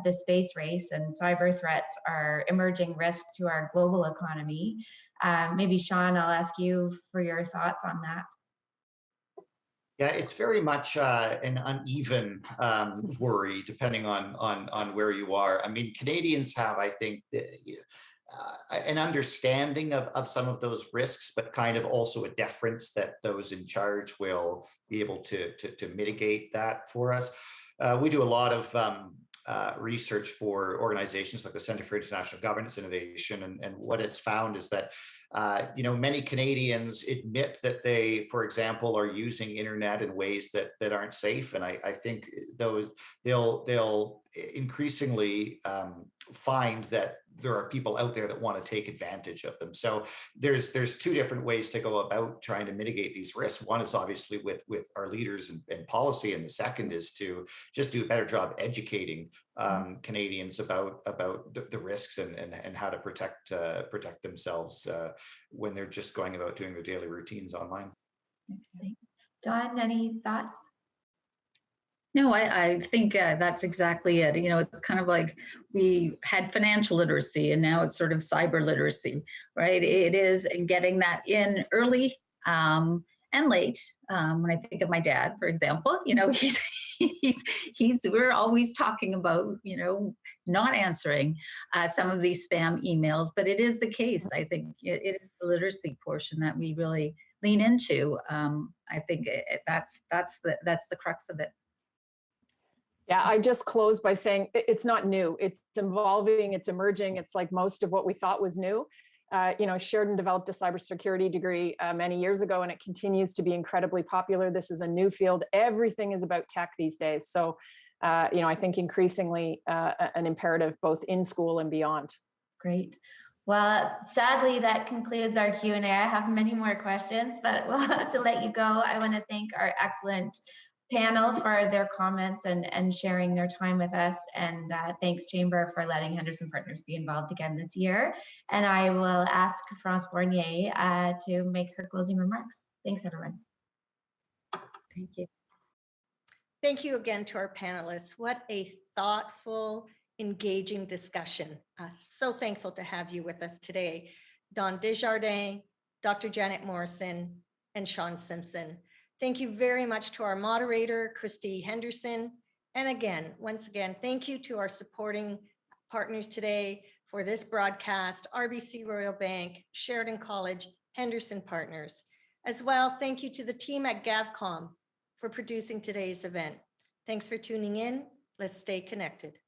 F: the space race and cyber threats are emerging risks to our global economy. Maybe Sean, I'll ask you for your thoughts on that.
E: Yeah, it's very much an uneven worry, depending on where you are. I mean, Canadians have, I think, an understanding of some of those risks, but kind of also a deference that those in charge will be able to mitigate that for us. We do a lot of research for organizations like the Centre for International Governance Innovation, and what it's found is that many Canadians admit that they, for example, are using internet in ways that aren't safe, and I think they'll increasingly find that there are people out there that want to take advantage of them. So there's two different ways to go about trying to mitigate these risks. One is obviously with our leaders and policy, and the second is to just do a better job educating Canadians about the risks and how to protect themselves when they're just going about doing their daily routines online.
F: Thanks. Dawn, any thoughts?
C: No, I think that's exactly it. It's kind of like we had financial literacy and now it's sort of cyber literacy, right? It is, and getting that in early and late. When I think of my dad, for example, we're always talking about, not answering some of these spam emails, but it is the case. I think it is the literacy portion that we really lean into. I think that's the crux of it.
D: Yeah, I just close by saying it's not new. It's evolving, it's emerging. It's like most of what we thought was new. Sheridan developed a cybersecurity degree many years ago, and it continues to be incredibly popular. This is a new field. Everything is about tech these days. So, I think increasingly an imperative both in school and beyond.
F: Great. Well, sadly, that concludes our Q&A. I have many more questions, but we'll have to let you go. I want to thank our excellent panel for their comments and sharing their time with us. And thanks, Chamber, for letting Henderson Partners be involved again this year. And I will ask France Fournier to make her closing remarks. Thanks, everyone.
C: Thank you.
A: Thank you again to our panelists. What a thoughtful, engaging discussion. So thankful to have you with us today. Don Desjardins, Dr. Janet Morrison, and Sean Simpson. Thank you very much to our moderator, Christy Henderson. And again, once again, thank you to our supporting partners today for this broadcast, RBC Royal Bank, Sheridan College, Henderson Partners. As well, thank you to the team at GAVCOM for producing today's event. Thanks for tuning in. Let's stay connected.